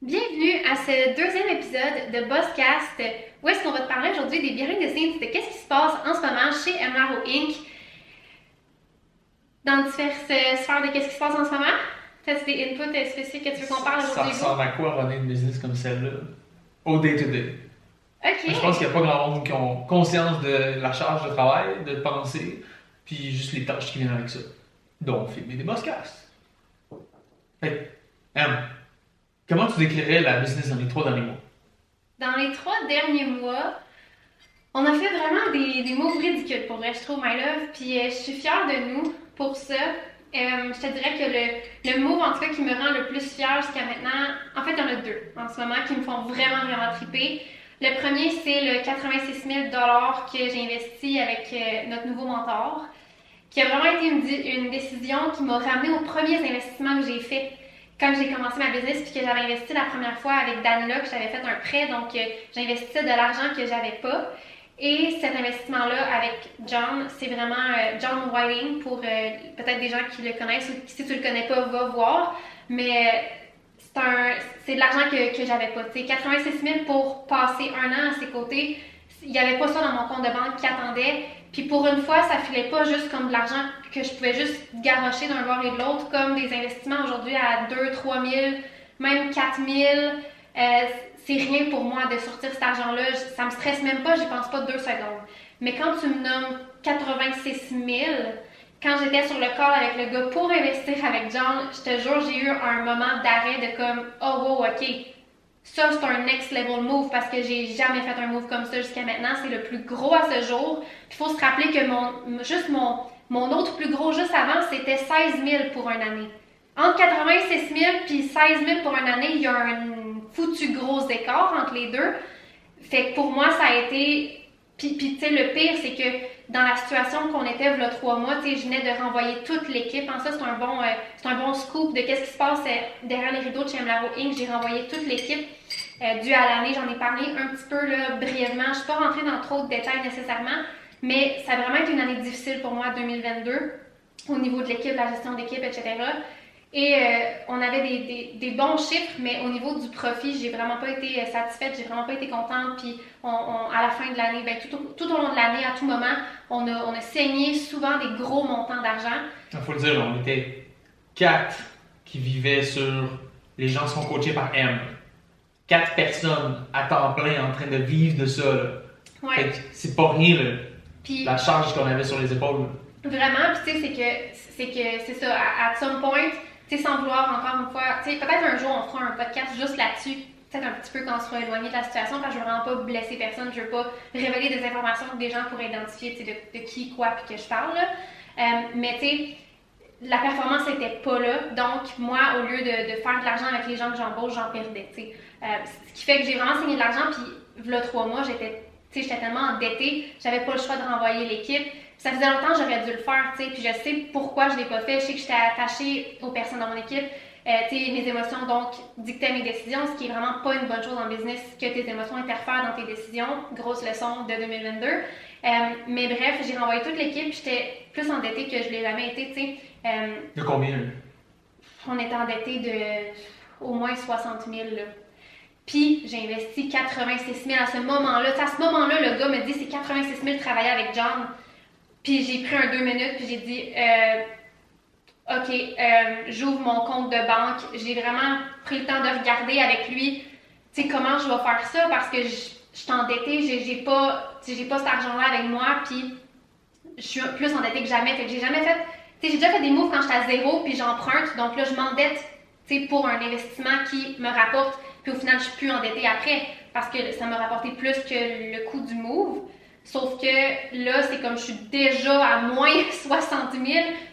Bienvenue à ce deuxième épisode de Bosscast, où est-ce qu'on va te parler aujourd'hui des behind the scenes de qu'est-ce qui se passe en ce moment chez MRO Inc. dans diverses sphères de qu'est-ce qui se passe en ce moment. T'as des inputs spécifiques que tu veux qu'on parle Ça aujourd'hui? ressemble à quoi runner une business comme celle-là au day-to-day? Je pense Ok. qu'il n'y a pas grand monde qui ont conscience de la charge de travail, de penser, puis juste les tâches qui viennent avec ça. Donc, filmer des podcasts. Fait que, comment tu décrirais la business dans les 3 derniers mois? Dans les 3 derniers mois, on a fait vraiment des moves ridicules pour vrai, je trouve, My Love, puis je suis fière de nous pour ça. Je te dirais que le move, en tout cas, qui me rend le plus fière jusqu'à maintenant, en fait, il y en a deux en ce moment qui me font vraiment, vraiment triper. Le premier, c'est le 86 000 que j'ai investi avec notre nouveau mentor, qui a vraiment été une décision qui m'a ramené aux premiers investissements que j'ai fait quand j'ai commencé ma business, puis que j'avais investi la première fois avec Daniela, que j'avais fait un prêt, donc j'investissais de l'argent que j'avais pas. Et cet investissement-là avec John, c'est vraiment John Whiting, pour peut-être des gens qui le connaissent, ou si tu le connais pas, va voir. Mais c'est de l'argent que j'avais pas. T'sais, 86 000 pour passer un an à ses côtés, il n'y avait pas ça dans mon compte de banque qui attendait. Puis pour une fois, ça filait pas juste comme de l'argent que je pouvais juste garrocher d'un bord et de l'autre, comme des investissements aujourd'hui à 2 000, 3 000, même 4 000. C'est rien pour moi de sortir cet argent-là. Ça me stresse même pas, j'y pense pas 2 secondes. Mais quand tu me nommes 86 000, quand j'étais sur le call avec le gars pour investir avec John, je te jure, j'ai eu un moment d'arrêt de comme, oh wow, ok, ça c'est un next level move parce que j'ai jamais fait un move comme ça jusqu'à maintenant. C'est le plus gros à ce jour. Il faut se rappeler que mon autre plus gros juste avant, c'était 16 000 pour une année. Entre 86 000 puis 16 000 pour une année, il y a un foutu gros écart entre les deux. Fait que pour moi, ça a été. Puis tu sais, le pire, c'est que dans la situation qu'on était, il y a 3 mois, tu sais, je venais de renvoyer toute l'équipe. En ça, c'est un bon scoop de qu'est-ce qui se passe derrière les rideaux de chez MLARO Inc. J'ai renvoyé toute l'équipe due à l'année. J'en ai parlé un petit peu là, brièvement. Je ne suis pas rentrée dans trop de détails nécessairement, mais ça a vraiment été une année difficile pour moi, 2022, au niveau de l'équipe, la gestion d'équipe, etc. Et on avait des bons chiffres, mais au niveau du profit, j'ai vraiment pas été satisfaite, j'ai vraiment pas été contente. Puis à la fin de l'année, ben, tout au long de l'année, à tout moment, on a saigné souvent des gros montants d'argent. Il faut le dire, on était 4 qui vivaient sur les gens sont coachés par M. 4 personnes à temps plein en train de vivre de ça. Là. Ouais. Fait que c'est pas rien, là, Puis la charge qu'on avait sur les épaules. vraiment, puis tu sais, c'est ça, à some point, tu sais, sans vouloir encore une fois, tu sais, peut-être un jour on fera un podcast juste là-dessus, peut-être un petit peu quand on sera éloigné de la situation, parce que je veux vraiment pas blesser personne, je veux pas révéler des informations que des gens pourraient identifier, tu sais, de qui, quoi, puis que je parle, là. Mais tu sais, la performance n'était pas là, donc moi, au lieu de faire de l'argent avec les gens que j'embauche, j'en perdais, tu sais. Ce qui fait que j'ai vraiment saigné de l'argent, puis v'là 3 mois, j'étais tellement endettée, j'avais pas le choix de renvoyer l'équipe. Ça faisait longtemps que j'aurais dû le faire, tu sais, puis je sais pourquoi je l'ai pas fait. Je sais que j'étais attachée aux personnes dans mon équipe. Tu sais, mes émotions, donc, dictaient mes décisions, ce qui est vraiment pas une bonne chose en business, que tes émotions interfèrent dans tes décisions. Grosse leçon de 2022. Mais bref, j'ai renvoyé toute l'équipe, j'étais plus endettée que je l'ai jamais été, tu sais. De combien? On était endettés de au moins 60 000, là. Puis j'ai investi 86 000 à ce moment-là. À ce moment-là, le gars me dit c'est 86 000 travailler avec John. Puis j'ai pris un 2 minutes, puis j'ai dit OK, j'ouvre mon compte de banque. J'ai vraiment pris le temps de regarder avec lui, tu sais, comment je vais faire ça, parce que je suis endettée, j'ai pas cet argent-là avec moi, puis je suis plus endettée que jamais. Fait que j'ai jamais fait, tu sais, j'ai déjà fait des moves quand j'étais à zéro, puis j'emprunte, donc là, je m'endette, tu sais, pour un investissement qui me rapporte, puis au final, je suis plus endettée après, parce que ça m'a rapporté plus que le coût du move. Sauf que là, c'est comme je suis déjà à moins 60 000,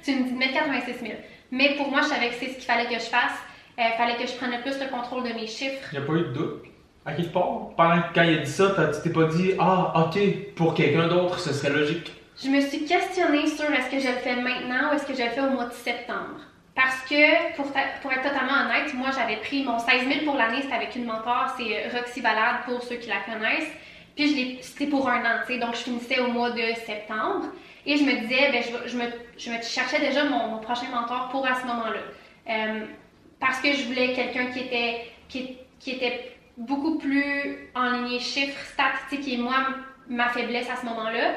tu me dis de mettre 86 000. Mais pour moi, je savais que c'est ce qu'il fallait que je fasse. Il fallait que je prenne plus le contrôle de mes chiffres. Il n'y a pas eu de doute. À quelque part, quand il a dit ça, tu t'es pas dit ah, ok, pour quelqu'un d'autre, ce serait logique. Je me suis questionnée sur est-ce que je le fais maintenant ou est-ce que je le fais au mois de septembre. Parce que, pour être totalement honnête, moi, j'avais pris mon 16 000 pour l'année, c'était avec une mentor, c'est Roxy Ballade pour ceux qui la connaissent. Puis c'était pour un an, tu sais, donc je finissais au mois de septembre. Et je me disais, ben, je me cherchais déjà mon prochain mentor pour à ce moment-là. Parce que je voulais quelqu'un qui qui était beaucoup plus en lignée chiffres, stats, qui est moi, ma faiblesse à ce moment-là.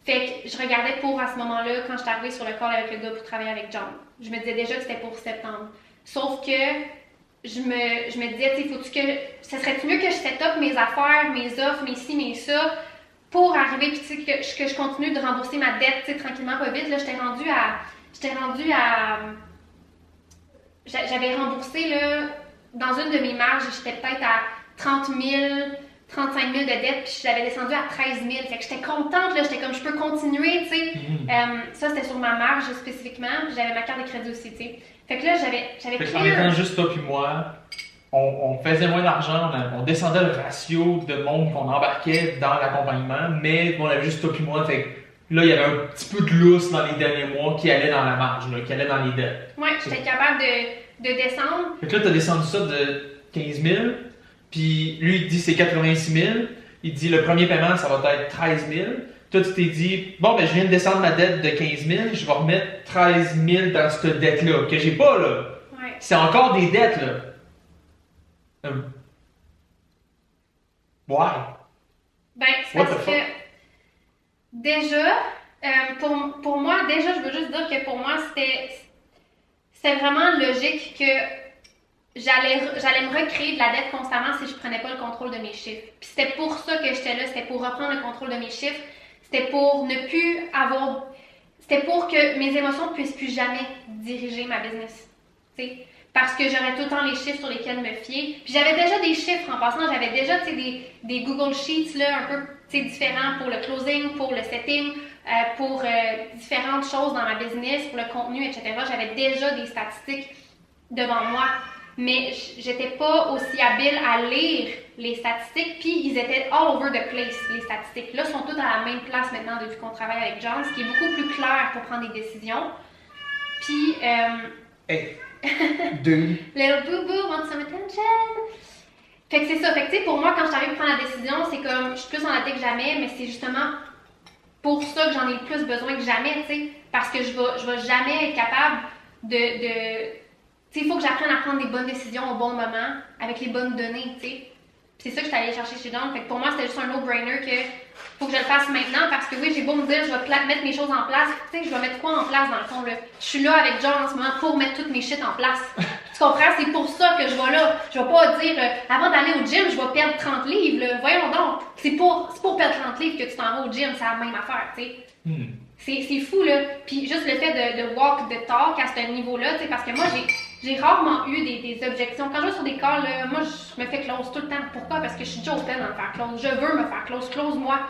Fait que je regardais pour, à ce moment-là, quand je suis arrivée sur le call avec le gars pour travailler avec John. Je me disais déjà que c'était pour septembre. Sauf que je me disais, tu sais, faut-tu que... Ça serait-tu mieux que je set up mes affaires, mes offres, mes ci, mes ça, pour arriver, puis tu sais, que je continue de rembourser ma dette, tu sais, tranquillement, pas vite. Là, j'étais rendue à... J'avais remboursé, là, dans une de mes marges, j'étais peut-être à 30 000, 35 000 de dette, puis j'avais descendu à 13 000. Fait que j'étais contente, là, j'étais comme, je peux continuer, tu sais. Ça, c'était sur ma marge spécifiquement, puis j'avais ma carte de crédit aussi, tu sais. Fait que là, j'avais fait en étant juste toi puis moi, on faisait moins d'argent, on descendait le ratio de monde qu'on embarquait dans l'accompagnement, mais on avait juste toi puis moi, fait que là, il y avait un petit peu de lousse dans les derniers mois qui allait dans la marge, là, qui allait dans les dettes. Ouais, j'étais capable de descendre. Fait que là, t'as descendu ça de 15 000, puis lui, il dit c'est 86 000, il dit le premier paiement, ça va être 13 000. Toi, tu t'es dit, bon, ben, je viens de descendre ma dette de 15 000, je vais remettre 13 000 dans cette dette-là, que j'ai pas, là. Ouais. C'est encore des dettes, là. Why? Ben, c'est parce que, déjà, pour moi, déjà, je veux juste dire que pour moi, c'était vraiment logique que j'allais me recréer de la dette constamment si je prenais pas le contrôle de mes chiffres. Puis c'était pour ça que j'étais là, c'était pour reprendre le contrôle de mes chiffres. C'était pour ne plus avoir... C'était pour que mes émotions ne puissent plus jamais diriger ma business. T'sais? Parce que j'aurais tout le temps les chiffres sur lesquels me fier. Puis j'avais déjà des chiffres en passant. J'avais déjà des Google Sheets là, un peu différents pour le closing, pour le setting, pour différentes choses dans ma business, pour le contenu, etc. J'avais déjà des statistiques devant moi. Mais j'étais pas aussi habile à lire les statistiques, puis ils étaient all over the place, les statistiques. Là, ils sont toutes à la même place maintenant depuis qu'on travaille avec John, ce qui est beaucoup plus clair pour prendre des décisions. Puis, Hey, dude. Little boo-boo wants some attention. Fait que c'est ça. Fait que tu sais, pour moi, quand je t'arrive à prendre la décision, c'est comme, je suis plus en tête que jamais, mais c'est justement pour ça que j'en ai le plus besoin que jamais, tu sais. Parce que je vais jamais être capable de il faut que j'apprenne à prendre des bonnes décisions au bon moment, avec les bonnes données, tu sais. C'est ça que je suis allée chercher chez John. Fait que pour moi, c'était juste un no-brainer que faut que je le fasse maintenant parce que oui, j'ai beau me dire, je vais mettre mes choses en place. Tu sais, je vais mettre quoi en place dans le fond, là? Je suis là avec John en ce moment pour mettre toutes mes shit en place. Tu comprends? C'est pour ça que je vais là. Je vais pas dire, avant d'aller au gym, je vais perdre 30 livres, là. Voyons donc. C'est pour perdre 30 livres que tu t'en vas au gym, c'est la même affaire, tu sais. C'est fou, là. Puis juste le fait de walk the talk à ce niveau-là, tu sais, parce que moi, j'ai rarement eu des objections. Quand je vais sur des calls, là, moi, je me fais close tout le temps. Pourquoi? Parce que je suis déjà open à me faire close. Je veux me faire close. Close-moi.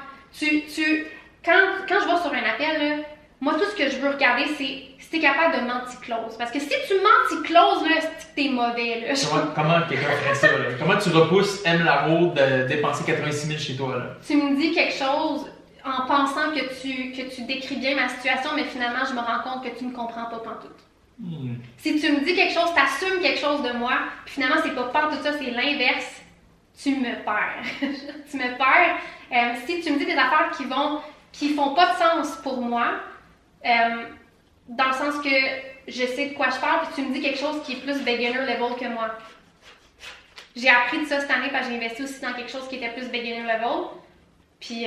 Quand je vais sur un appel, là, moi, tout ce que je veux regarder, c'est si t'es capable de mentir-close. Parce que si tu mentis-close, là, c'est que t'es mauvais, là. Comment quelqu'un ferait ça, là? Comment tu repousses M. Laraud de dépenser 86 000 chez toi, là? Tu me dis quelque chose en pensant que tu décris bien ma situation, mais finalement, je me rends compte que tu ne comprends pas pantoute. Si tu me dis quelque chose, t'assumes quelque chose de moi, puis finalement, c'est pas pantoute ça, c'est l'inverse, tu me perds. Tu me perds. Si tu me dis des affaires qui font pas de sens pour moi, dans le sens que je sais de quoi je parle, puis tu me dis quelque chose qui est plus beginner level que moi. J'ai appris de ça cette année parce que j'ai investi aussi dans quelque chose qui était plus beginner level. Puis,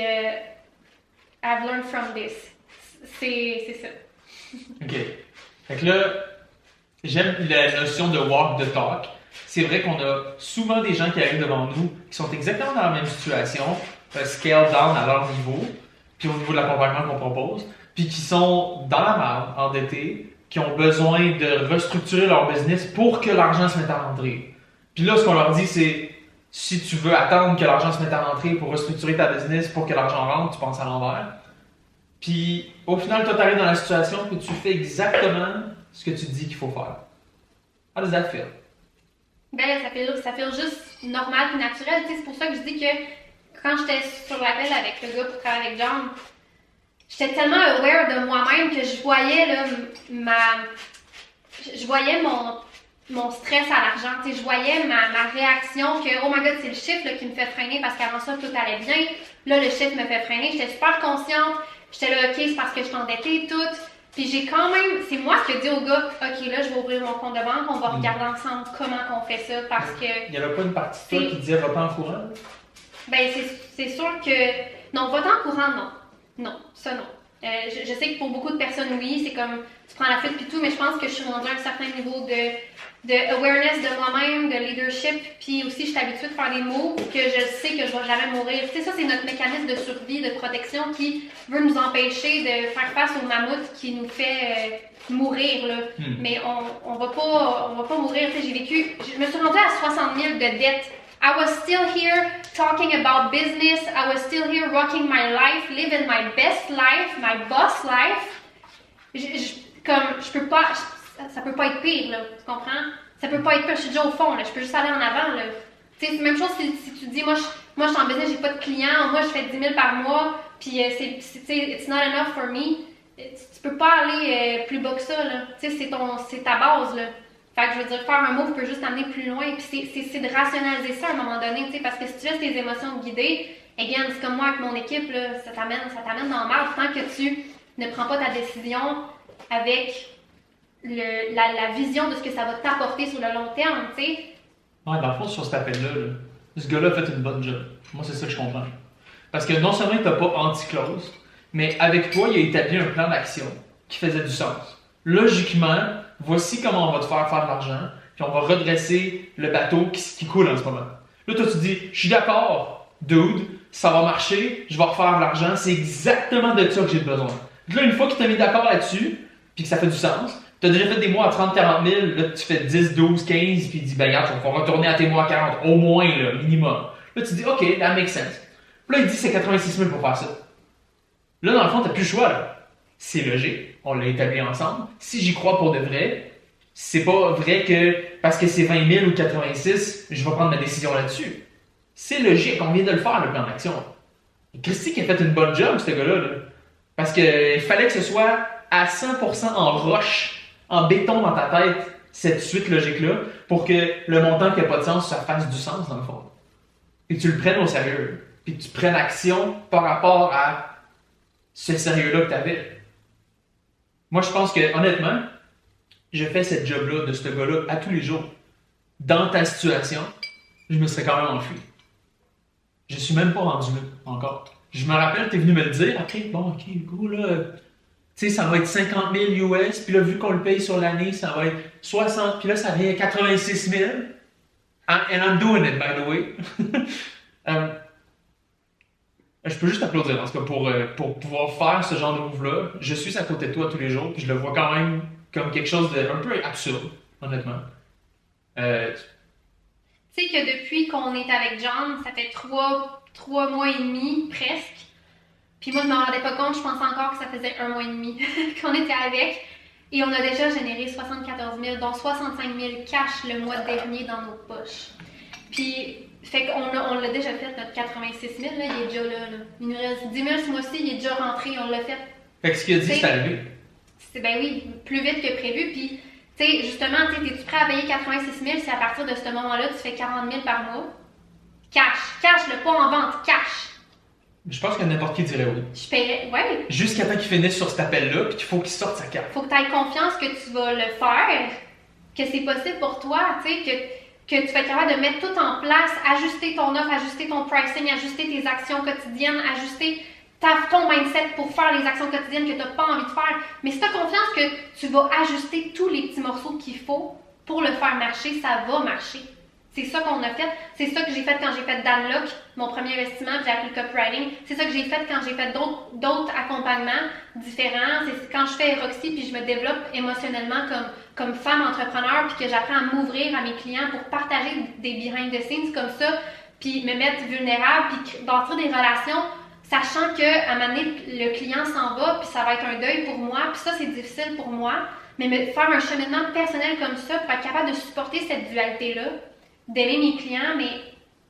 I've learned from this. C'est ça. OK. Fait que là, j'aime la notion de walk the talk. C'est vrai qu'on a souvent des gens qui arrivent devant nous qui sont exactement dans la même situation, scale down à leur niveau, puis au niveau de l'accompagnement qu'on propose, puis qui sont dans la merde, endettés, qui ont besoin de restructurer leur business pour que l'argent se mette à rentrer. Puis là, ce qu'on leur dit, c'est si tu veux attendre que l'argent se mette à rentrer pour restructurer ta business, pour que l'argent rentre, tu penses à l'envers. Puis au final, toi, tu arrives dans la situation que tu fais exactement ce que tu dis qu'il faut faire. How does that feel? Ben là, ça fait juste normal et naturel. Tu sais, c'est pour ça que je dis que quand j'étais sur l'appel avec le gars pour travailler avec John, j'étais tellement aware de moi-même que je voyais là, je voyais mon stress à l'argent. Tu sais, je voyais ma réaction que oh my god, c'est le chiffre là, qui me fait freiner parce qu'avant ça, tout allait bien. Là, le chiffre me fait freiner. J'étais super consciente. J'étais là, ok, c'est parce que je suis endettée, tout. Puis j'ai quand même, c'est moi qui ai dit au gars, ok là je vais ouvrir mon compte de banque, on va regarder ensemble comment qu'on fait ça parce que... Il n'y avait pas une partie de toi qui disait va pas en courant? Ben c'est sûr que... Non, va en courant, non. Non, ça non. Je sais que pour beaucoup de personnes, oui, c'est comme tu prends la fuite puis tout, mais je pense que je suis rendue à un certain niveau de awareness de moi-même, de leadership, puis aussi je suis habituée de faire des moves que je sais que je vais jamais mourir. Tu sais, ça c'est notre mécanisme de survie, de protection qui veut nous empêcher de faire face au mammouth qui nous fait mourir, là. Mais on va pas mourir. Tu sais, je me suis rendue à 60 000 de dettes. I was still here talking about business. I was still here rocking my life, living my best life, my boss life. Je peux pas, ça peut pas être pire, là. Tu comprends? Ça peut pas être pire. Je suis déjà au fond, là. Je peux juste aller en avant, là. Tu sais, c'est la même chose si tu dis, moi, je suis en business, j'ai pas de clients, moi, je fais 10 000 par mois, puis it's not enough for me. Tu peux pas aller plus bas que ça, là. Tu sais, c'est ta base, là. Fait que je veux dire, faire un move peut juste t'amener plus loin. Puis c'est de rationaliser ça à un moment donné, tu sais, parce que si tu laisses tes émotions te guider, again, c'est comme moi avec mon équipe, là, ça t'amène dans le mal tant que tu ne prends pas ta décision avec la vision de ce que ça va t'apporter sur le long terme, tu sais. Ouais, dans le fond, sur cet appel-là, ce gars-là a fait une bonne job. Moi, c'est ça que je comprends. Parce que non seulement il t'a pas anti-close, mais avec toi, il a établi un plan d'action qui faisait du sens. Logiquement, voici comment on va te faire de l'argent, puis on va redresser le bateau qui coule en ce moment. Là, toi, tu dis, je suis d'accord, dude, ça va marcher, je vais refaire de l'argent, c'est exactement de ça que j'ai besoin. Là, une fois qu'il t'a mis d'accord là-dessus, puis que ça fait du sens, tu as déjà fait des mois à 30-40 000, là, tu fais 10, 12, 15, puis il dit, ben regarde, on va retourner à tes mois à 40, au moins, là, minimum. Là, tu dis, ok, that makes sense. Puis là, il dit, c'est 86 000 pour faire ça. Là, dans le fond, tu n'as plus le choix, là. C'est logique, on l'a établi ensemble. Si j'y crois pour de vrai, c'est pas vrai que parce que c'est 20 000 ou 86, je vais prendre ma décision là-dessus. C'est logique, on vient de le faire, le plan d'action. Et Christy qui a fait une bonne job, ce gars-là. Là. Parce qu'il fallait que ce soit à 100% en roche, en béton dans ta tête, cette suite logique-là, pour que le montant qui n'a pas de sens, ça fasse du sens dans le fond. Et que tu le prennes au sérieux. Puis que tu prennes action par rapport à ce sérieux-là que tu avais. Moi, je pense que, honnêtement, je fais cette job-là de ce gars-là à tous les jours. Dans ta situation, je me serais quand même enfui. Je suis même pas rendu là, encore. Je me rappelle, tu es venu me le dire. Après, bon, ok, go, là, tu sais, ça va être 50 000 US, puis là, vu qu'on le paye sur l'année, ça va être 60, puis là, ça vient à 86 000. And I'm doing it, by the way. Je peux juste applaudir, en tout cas, pour pouvoir faire ce genre de move-là. Je suis à côté de toi tous les jours, puis je le vois quand même comme quelque chose d'un peu absurde, honnêtement. Tu sais que depuis qu'on est avec John, ça fait 3 mois et demi, presque. Puis moi, je me rendais pas compte, je pensais encore que ça faisait 1 mois et demi qu'on était avec. Et on a déjà généré 74 000, dont 65 000 cash le mois dernier dans nos poches. Puis... Fait qu'on l'a déjà fait, notre 86 000, là, il est déjà là. Il nous reste 10 000 ce mois-ci, il est déjà rentré, on l'a fait. Fait que ce qu'il a dit, c'est arrivé. Ben oui, plus vite que prévu. Puis, tu sais, justement, es-tu prêt à payer 86 000 si à partir de ce moment-là, tu fais 40 000 par mois? Cash, le pas en vente, cash. Je pense que n'importe qui dirait oui. Je paierais, ouais. Jusqu'à temps qu'il finisse sur cet appel-là, puis qu'il faut qu'il sorte sa carte. Faut que tu aies confiance que tu vas le faire, que c'est possible pour toi, tu sais, que tu vas être capable de mettre tout en place, ajuster ton offre, ajuster ton pricing, ajuster tes actions quotidiennes, ajuster ton mindset pour faire les actions quotidiennes que tu n'as pas envie de faire. Mais si tu as confiance que tu vas ajuster tous les petits morceaux qu'il faut pour le faire marcher, ça va marcher. C'est ça qu'on a fait. C'est ça que j'ai fait quand j'ai fait Danlock, mon premier investissement, puis j'ai appris le copywriting. C'est ça que j'ai fait quand j'ai fait d'autres accompagnements différents. C'est quand je fais Roxy, puis je me développe émotionnellement comme femme entrepreneur, puis que j'apprends à m'ouvrir à mes clients pour partager des behind the scenes comme ça, puis me mettre vulnérable, puis bâtir des relations, sachant qu'à un moment donné, le client s'en va, puis ça va être un deuil pour moi, puis ça, c'est difficile pour moi. Mais me faire un cheminement personnel comme ça pour être capable de supporter cette dualité-là, d'aimer mes clients, mais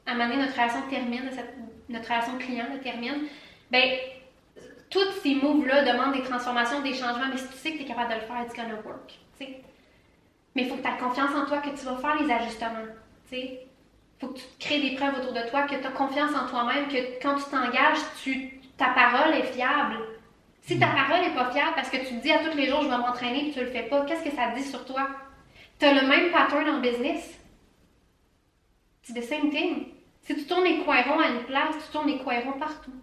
à un moment donné, notre relation termine, notre relation client termine, ben tous ces moves-là demandent des transformations, des changements, mais si tu sais que tu es capable de le faire, it's gonna work. T'sais. Mais il faut que tu aies confiance en toi, que tu vas faire les ajustements. Il faut que tu te crées des preuves autour de toi, que tu as confiance en toi-même, que quand tu t'engages, ta parole est fiable. Si ta parole n'est pas fiable parce que tu te dis à tous les jours je vais m'entraîner et tu le fais pas, qu'est-ce que ça dit sur toi? Tu as le même pattern en business. C'est the same thing. Si tu tournes les coins ronds à une place, tu tournes les coins ronds partout.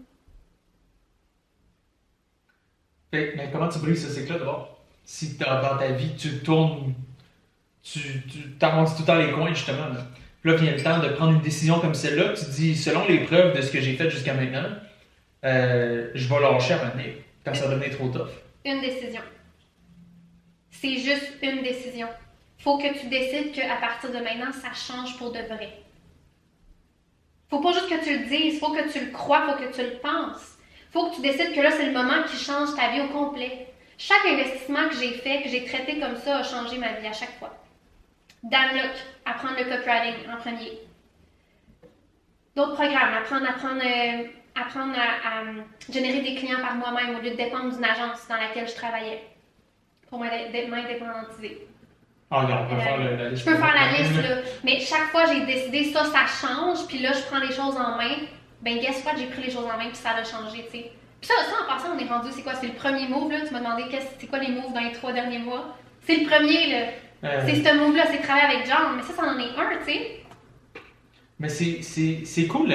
Mais comment tu brises ce cycle-là d'abord? Si dans ta vie, tu tournes, tu t'arrondis tout le temps les coins, justement. Là. Puis là, vient le temps de prendre une décision comme celle-là. Tu te dis, selon les preuves de ce que j'ai fait jusqu'à maintenant, je vais lâcher à un moment donné, quand ça va devenir trop tough. Une décision. C'est juste une décision. Faut que tu décides qu'à partir de maintenant, ça change pour de vrai. Faut pas juste que tu le dises, faut que tu le crois, faut que tu le penses. Faut que tu décides que là, c'est le moment qui change ta vie au complet. Chaque investissement que j'ai fait, que j'ai traité comme ça, a changé ma vie à chaque fois. Dan Lok, apprendre le copywriting en premier. D'autres programmes, apprendre à générer des clients par moi-même au lieu de dépendre d'une agence dans laquelle je travaillais pour m'indépendantiser. Ah, regarde, on peut faire la liste. Je peux faire la liste, là. Mais chaque fois, j'ai décidé, ça change, puis là, je prends les choses en main. Ben, guess what, j'ai pris les choses en main, puis ça a changé, tu sais. Puis ça, en passant, on est rendu, c'est quoi? C'est le premier move, là. Tu m'as demandé, c'est quoi les moves dans les 3 derniers mois? C'est le premier, là. C'est ce move-là, c'est travailler avec John. Mais ça en est un, tu sais. Mais c'est cool.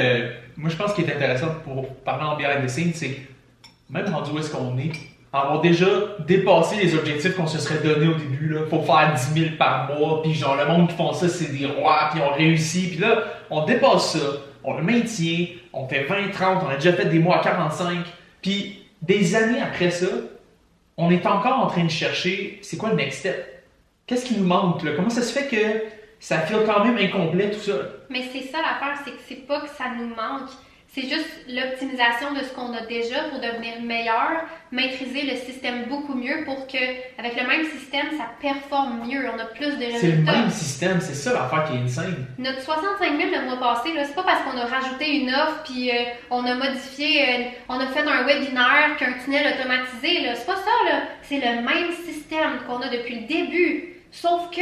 Moi, je pense qu'il est intéressant pour parler en behind the scenes, c'est même rendu où est-ce qu'on est, avoir déjà dépassé les objectifs qu'on se serait donnés au début. Là. Faut faire 10 000 par mois, puis genre le monde qui font ça, c'est des rois, puis on réussit. Puis là, on dépasse ça, on le maintient, on fait 20, 30, on a déjà fait des mois à 45. Puis des années après ça, on est encore en train de chercher, c'est quoi le next step? Qu'est-ce qui nous manque? Là? Comment ça se fait que ça file quand même incomplet tout ça? Mais c'est ça l'affaire, c'est que c'est pas que ça nous manque. C'est juste l'optimisation de ce qu'on a déjà pour devenir meilleur, maîtriser le système beaucoup mieux pour que, avec le même système, ça performe mieux, on a plus de résultats. C'est le même système, c'est ça l'affaire qui est insane. Notre 65 000 le mois passé, là, c'est pas parce qu'on a rajouté une offre puis on a modifié, on a fait un webinaire qu'un tunnel automatisé, là. C'est pas ça, là. C'est le même système qu'on a depuis le début. Sauf que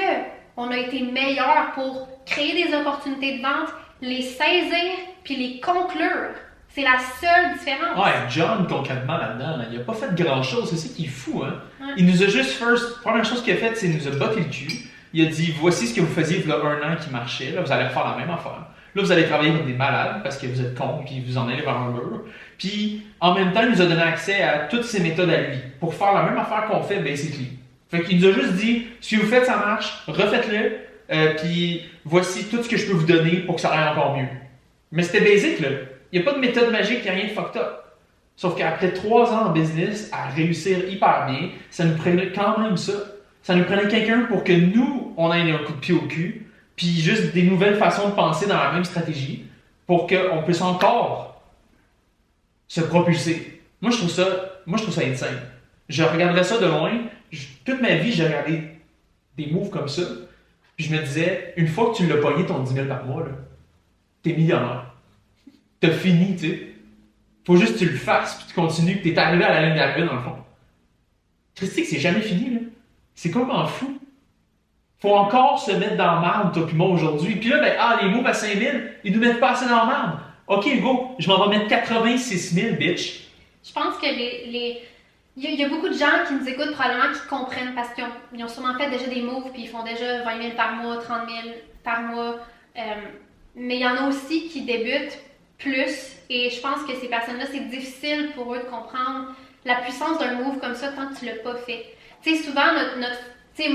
on a été meilleur pour créer des opportunités de vente, les saisir puis les conclure. C'est la seule différence. Ouais, John, concrètement, là-dedans, là, il a pas fait grand-chose. C'est ça qui est fou, hein? Ouais. Il nous a juste première chose qu'il a faite, c'est qu'il nous a botté le cul. Il a dit, voici ce que vous faisiez il y a 1 an qui marchait. Là, vous allez faire la même affaire. Là, vous allez travailler comme des malades parce que vous êtes cons puis vous en allez vers un mur. Puis, en même temps, il nous a donné accès à toutes ces méthodes à lui pour faire la même affaire qu'on fait, basically. Fait qu'il nous a juste dit, ce que vous faites, ça marche, refaites-le, puis voici tout ce que je peux vous donner pour que ça aille encore mieux. Mais c'était basic, là. Il n'y a pas de méthode magique, il n'y a rien de fucked up. Sauf qu'après 3 ans en business, à réussir hyper bien, ça nous prenait quand même ça. Ça nous prenait quelqu'un pour que nous, on ait un coup de pied au cul, puis juste des nouvelles façons de penser dans la même stratégie, pour qu'on puisse encore se propulser. Moi, je trouve ça insane. Je regarderais ça de loin. Toute ma vie, j'ai regardé des moves comme ça. Puis je me disais, une fois que tu l'as pogné ton 10 000 par mois, là, t'es millionnaire. T'as fini, tu sais. Faut juste que tu le fasses, puis tu continues, puis t'es arrivé à la ligne d'arrivée, dans le fond. Christique, c'est jamais fini, là. C'est complètement fou. Faut encore se mettre dans la merde, toi puis moi, aujourd'hui. Puis là, ben, les moves à 5 000, ils nous mettent pas assez dans la merde. OK, go, je m'en vais mettre 86 000, bitch. Je pense que il y a beaucoup de gens qui nous écoutent probablement qui comprennent parce qu'ils ont sûrement fait déjà des moves puis ils font déjà 20 000 par mois, 30 000 par mois. Mais il y en a aussi qui débutent plus et je pense que ces personnes-là, c'est difficile pour eux de comprendre la puissance d'un move comme ça tant que tu l'as pas fait. Tu sais, souvent, tu sais,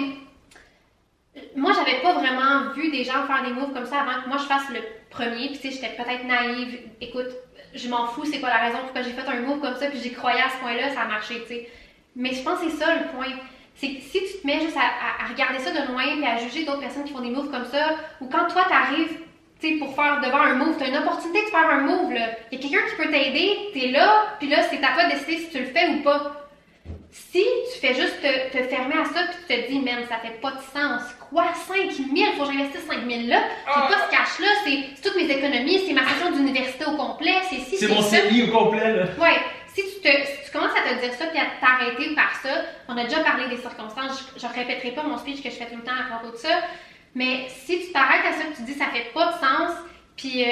moi, j'avais pas vraiment vu des gens faire des moves comme ça avant que moi je fasse le premier. Puis tu sais, j'étais peut-être naïve. Écoute, je m'en fous, c'est quoi la raison pourquoi j'ai fait un move comme ça puis j'y croyais à ce point-là, ça a marché, tu sais. Mais je pense que c'est ça le point. C'est que si tu te mets juste à regarder ça de loin puis à juger d'autres personnes qui font des moves comme ça, ou quand toi t'arrives, tu sais, pour faire devant un move, t'as une opportunité de faire un move, là. Il y a quelqu'un qui peut t'aider, t'es là, puis là, c'est à toi de décider si tu le fais ou pas. Si tu fais juste te fermer à ça puis tu te dis, man, ça fait pas de sens. Quoi, 5 000? Faut que j'investisse 5 000 là? J'ai pas ce cash-là, c'est toutes mes économies, c'est ma session d'université au complet, c'est mon CI au complet, là. Ouais. Si tu commences à te dire ça puis à t'arrêter par ça, on a déjà parlé des circonstances, je répéterai pas mon speech que je fais tout le temps à propos de ça, mais si tu t'arrêtes à ça et tu te dis ça fait pas de sens, puis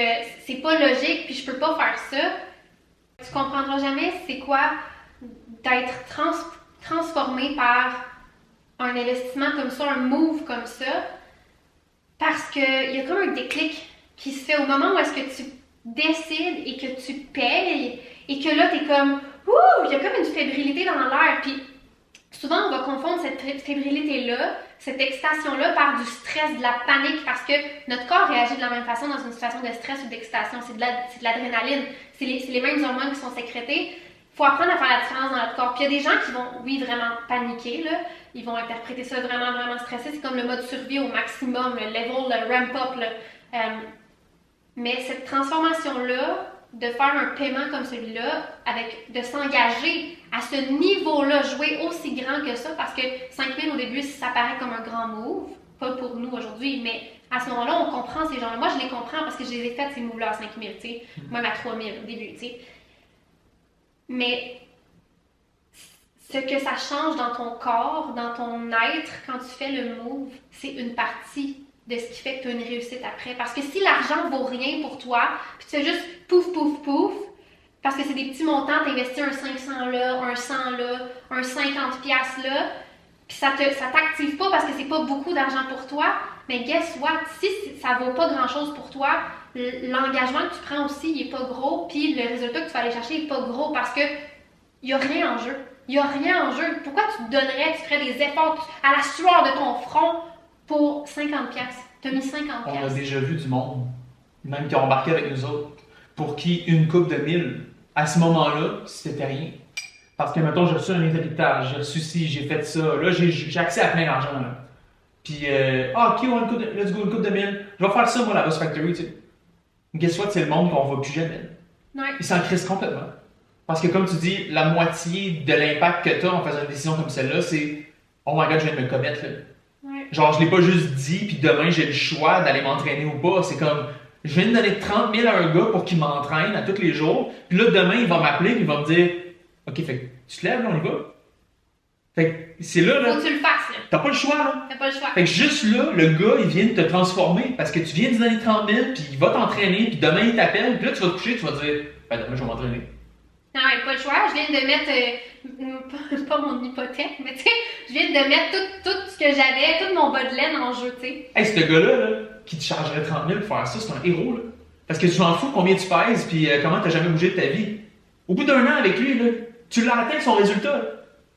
c'est pas logique, puis je peux pas faire ça, tu comprendras jamais c'est quoi d'être transformé par un investissement comme ça, un move comme ça, parce qu'il y a comme un déclic qui se fait au moment où est-ce que tu décides et que tu payes et que là, t'es comme, ouh, il y a comme une fébrilité dans l'air. Puis souvent, on va confondre cette fébrilité-là, cette excitation-là par du stress, de la panique, parce que notre corps réagit de la même façon dans une situation de stress ou d'excitation. C'est de l'adrénaline. C'est les mêmes hormones qui sont sécrétées. Il faut apprendre à faire la différence dans notre corps. Puis il y a des gens qui vont, oui, vraiment paniquer, là. Ils vont interpréter ça vraiment, vraiment stressé. C'est comme le mode survie au maximum, le level, le ramp-up, là. Mais cette transformation-là, de faire un paiement comme celui-là, de s'engager à ce niveau-là, jouer aussi grand que ça, parce que 5 000 au début, ça paraît comme un grand move, pas pour nous aujourd'hui, mais à ce moment-là, on comprend ces gens-là. Moi, je les comprends parce que je les ai fait ces moves-là à 5 000, tu sais, même à 3 000 au début, tu sais. Mais ce que ça change dans ton corps, dans ton être, quand tu fais le move, c'est une partie de ce qui fait que tu as une réussite après. Parce que si l'argent vaut rien pour toi, puis tu fais juste pouf, pouf, pouf, parce que c'est des petits montants, tu investis un 500 là, un 100 là, un 50 piastres là, puis ça t'active pas parce que c'est pas beaucoup d'argent pour toi, mais guess what? Si ça vaut pas grand-chose pour toi, l'engagement que tu prends aussi, il est pas gros, puis le résultat que tu vas aller chercher est pas gros parce que il y a rien en jeu. Il y a rien en jeu. Pourquoi tu ferais des efforts à la sueur de ton front pour 50 piastres? T'as mis 50 piastres. On a déjà vu du monde, même qui ont embarqué avec nous autres, pour qui une coupe de 1000, à ce moment-là, c'était rien. Parce que, mettons, j'ai reçu un héritage, j'ai reçu ci, j'ai fait ça, là, j'ai accès à plein d'argent, là. Puis, ok, let's go, une coupe de 1000. Je vais faire ça, moi, la Boss Factory, tu sais. Guess what, c'est le monde qu'on voit plus jamais. Ouais. Ils s'en crissent complètement. Parce que, comme tu dis, la moitié de l'impact que tu as en faisant une décision comme celle-là, c'est oh my god, je viens de me commettre, là. Ouais. Genre, je l'ai pas juste dit, puis demain, j'ai le choix d'aller m'entraîner ou pas. C'est comme, je viens de donner 30 000 à un gars pour qu'il m'entraîne à tous les jours. Puis là, demain, il va m'appeler, puis il va me dire, ok, fait que tu te lèves, là, on y va. Fait que c'est là, là. Faut que tu le fasses, là. T'as pas le choix, là. T'as pas le choix. Fait que juste là, le gars, il vient de te transformer parce que tu viens de lui donner 30 000, puis il va t'entraîner, puis demain, il t'appelle, puis là, tu vas te coucher, tu vas te dire, ben demain, je vais m'entraîner. Non, pas le choix. Je viens de mettre, pas mon hypothèque, mais tu sais, je viens de mettre tout ce que j'avais, tout mon bas de laine en jeu, tu sais. Hey, ce gars-là, là, qui te chargerait 30 000 pour faire ça, c'est un héros, là. Parce que tu m'en fous combien tu pèses, puis comment t'as jamais bougé de ta vie. Au bout d'un an avec lui, là, tu l'as atteint son résultat.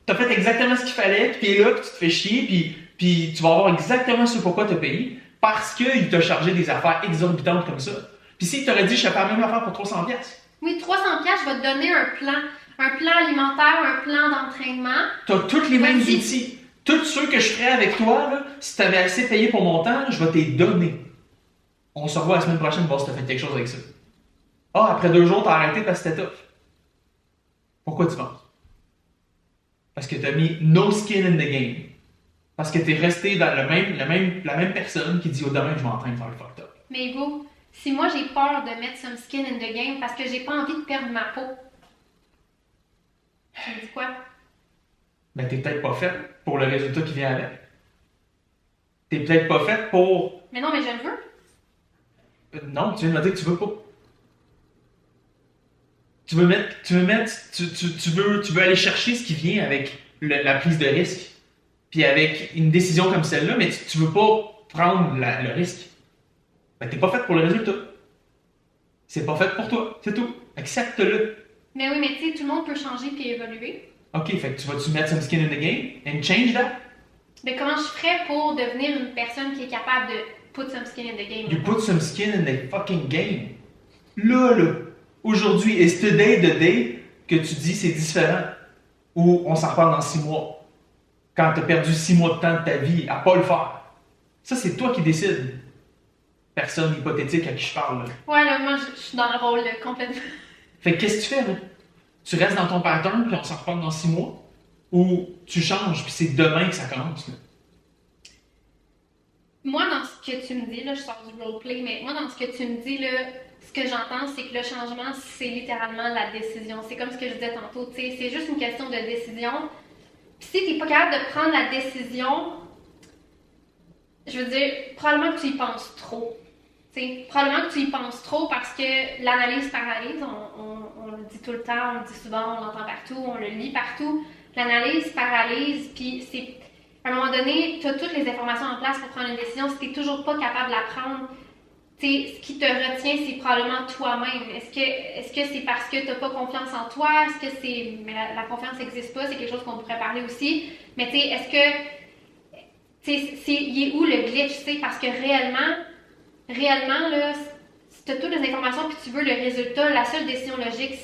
T'as fait exactement ce qu'il fallait, puis t'es là, puis tu te fais chier, puis tu vas avoir exactement ce pourquoi t'as payé, parce qu'il t'a chargé des affaires exorbitantes comme ça. Puis s'il t'aurait dit, je fais pas la même affaire pour 300 piastres. Oui, 300 piastres, je vais te donner un plan alimentaire, un plan d'entraînement. T'as tous les mêmes Vas-y. outils. Tous ceux que je ferais avec toi, là, si t'avais assez payé pour mon temps, je vais te les donner. On se revoit la semaine prochaine pour voir si t'as fait quelque chose avec ça. Ah, après 2 jours, t'as arrêté parce que c'était tough. Pourquoi tu penses? Parce que t'as mis no skin in the game. Parce que t'es resté dans la même personne qui dit, oh, demain, je m'entraîne faire le fucked up. Mais Hugo, si moi j'ai peur de mettre some skin in the game parce que j'ai pas envie de perdre ma peau, tu me dis quoi? Ben, t'es peut-être pas fait pour le résultat qui vient avec. T'es peut-être pas fait pour... Mais non, mais je le veux. Non, tu viens de me dire que tu veux pas. Tu veux aller chercher ce qui vient avec la prise de risque. Puis avec une décision comme celle-là, mais tu veux pas prendre le risque. Ben, t'es pas fait pour le résultat. C'est pas fait pour toi, c'est tout. Accepte-le. Mais oui, mais tu sais, tout le monde peut changer puis évoluer. Ok, fait que tu vas-tu mettre some skin in the game and change that? Mais comment je ferais pour devenir une personne qui est capable de put some skin in the game? You put some skin in the fucking game. Là, aujourd'hui, is today the day que tu dis c'est différent. Ou on s'en reparle dans 6 mois. Quand t'as perdu 6 mois de temps de ta vie à pas le faire. Ça, c'est toi qui décides. Personne hypothétique à qui je parle, là. Ouais, là, moi, je suis dans le rôle, là, complètement. Fait que qu'est-ce que tu fais, là? Tu restes dans ton pattern, puis on s'en reparle dans 6 mois? Ou tu changes, puis c'est demain que ça commence, là? Moi, dans ce que tu me dis, là, je sors du roleplay, mais moi, dans ce que tu me dis, là, ce que j'entends, c'est que le changement, c'est littéralement la décision. C'est comme ce que je disais tantôt, tu sais, c'est juste une question de décision. Puis si t'es pas capable de prendre la décision, je veux dire, probablement que tu y penses trop. T'sais, probablement que tu y penses trop parce que l'analyse paralyse, on le dit tout le temps, on le dit souvent, on l'entend partout, on le lit partout. L'analyse paralyse, puis c'est à un moment donné, tu as toutes les informations en place pour prendre une décision. Si tu n'es toujours pas capable de la prendre, ce qui te retient, c'est probablement toi-même. Est-ce que c'est parce que tu n'as pas confiance en toi? Est-ce que c'est. Mais la confiance n'existe pas, c'est quelque chose qu'on pourrait parler aussi. Mais tu sais, est-ce que. Il est où le glitch, tu sais? Parce que réellement, là, si tu as toutes les informations puis tu veux le résultat, la seule décision logique,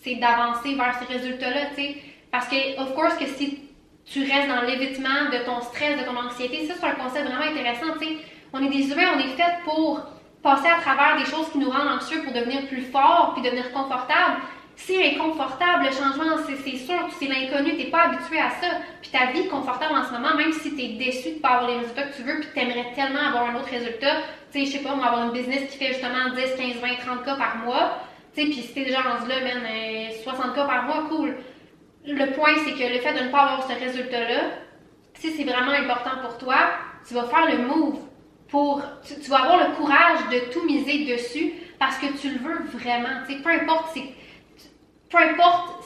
c'est d'avancer vers ce résultat-là, tu sais. Parce que, of course, que si tu restes dans l'évitement de ton stress, de ton anxiété, ça, c'est un concept vraiment intéressant, tu sais. On est des humains, on est fait pour passer à travers des choses qui nous rendent anxieux pour devenir plus fort puis devenir confortable. C'est inconfortable, le changement, c'est sûr, c'est l'inconnu, t'es pas habitué à ça. Puis ta vie confortable en ce moment, même si t'es déçu de pas avoir les résultats que tu veux puis t'aimerais tellement avoir un autre résultat, tu sais, je sais pas, on va avoir une business qui fait justement 10, 15, 20, 30 cas par mois, tu sais, puis si t'es déjà rendu là, 60 cas par mois, cool. Le point, c'est que le fait de ne pas avoir ce résultat-là, si c'est vraiment important pour toi, tu vas faire le move tu vas avoir le courage de tout miser dessus parce que tu le veux vraiment. Tu sais, peu importe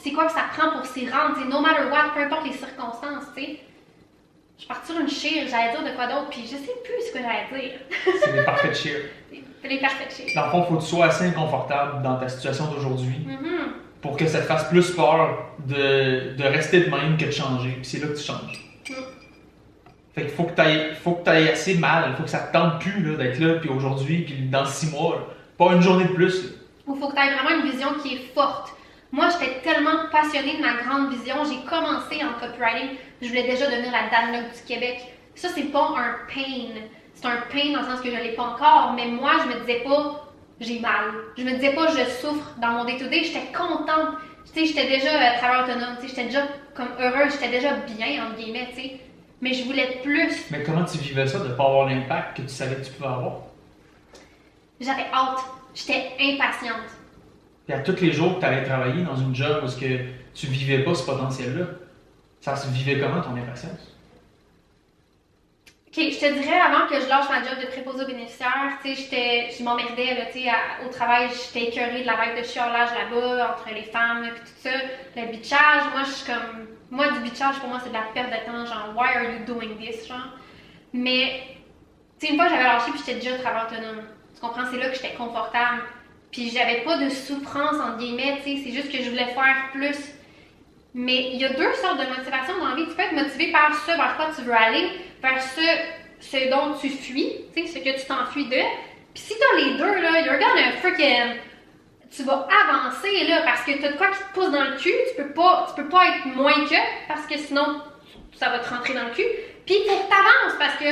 c'est quoi que ça prend pour s'y rendre, tu sais, no matter what, peu importe les circonstances, tu sais. Je pars sur une cheer, j'allais dire de quoi d'autre, puis je sais plus ce que j'allais dire. C'est les parfaits cheer. Les parfaits cheer. Dans le fond, il faut que tu sois assez inconfortable dans ta situation d'aujourd'hui pour que ça te fasse plus peur de rester de même que de changer. Puis c'est là que tu changes. Fait qu'il faut que tu ailles assez mal, il faut que ça te tente plus là, d'être là, puis aujourd'hui, puis dans 6 mois, là. Pas une journée de plus. Il faut que tu aies vraiment une vision qui est forte. Moi, j'étais tellement passionnée de ma grande vision. J'ai commencé en copywriting. Je voulais déjà devenir la Dan Lok du Québec. Ça, c'est pas un pain. C'est un pain dans le sens que je l'ai pas encore. Mais moi, je me disais pas, j'ai mal. Je me disais pas, je souffre dans mon day-to-day. J'étais contente. Tu sais, j'étais déjà travailleur autonome. Tu sais, j'étais déjà comme heureuse. J'étais déjà bien, entre guillemets, tu sais. Mais je voulais plus. Mais comment tu vivais ça de ne pas avoir l'impact que tu savais que tu pouvais avoir? J'avais hâte. J'étais impatiente. Puis à tous les jours que tu allais travailler dans une job où que tu vivais pas ce potentiel-là, ça se vivait comment ton impatience? Ok, je te dirais avant que je lâche ma job de préposé aux bénéficiaires, tu sais, je m'emmerdais, là, tu sais, au travail, j'étais écœurée de la vague de chiolage là-bas, entre les femmes, puis tout ça, le bitchage, moi, du bitchage, pour moi, c'est de la perte de temps, genre, why are you doing this, genre? Mais, tu sais, une fois que j'avais lâché, puis j'étais déjà travailleur autonome, tu comprends, c'est là que j'étais confortable, puis j'avais pas de souffrance, entre guillemets, tu sais, c'est juste que je voulais faire plus. Mais il y a deux sortes de motivation dans la vie. Tu peux être motivé par ce vers quoi tu veux aller, vers ce dont tu fuis, tu sais, ce que tu t'enfuis de. Puis si t'as les deux, là, you're gonna freaking... Tu vas avancer, là, parce que t'as de quoi qui te pousse dans le cul. Tu peux pas être moins que, parce que sinon, ça va te rentrer dans le cul. Puis il faut que t'avances, parce que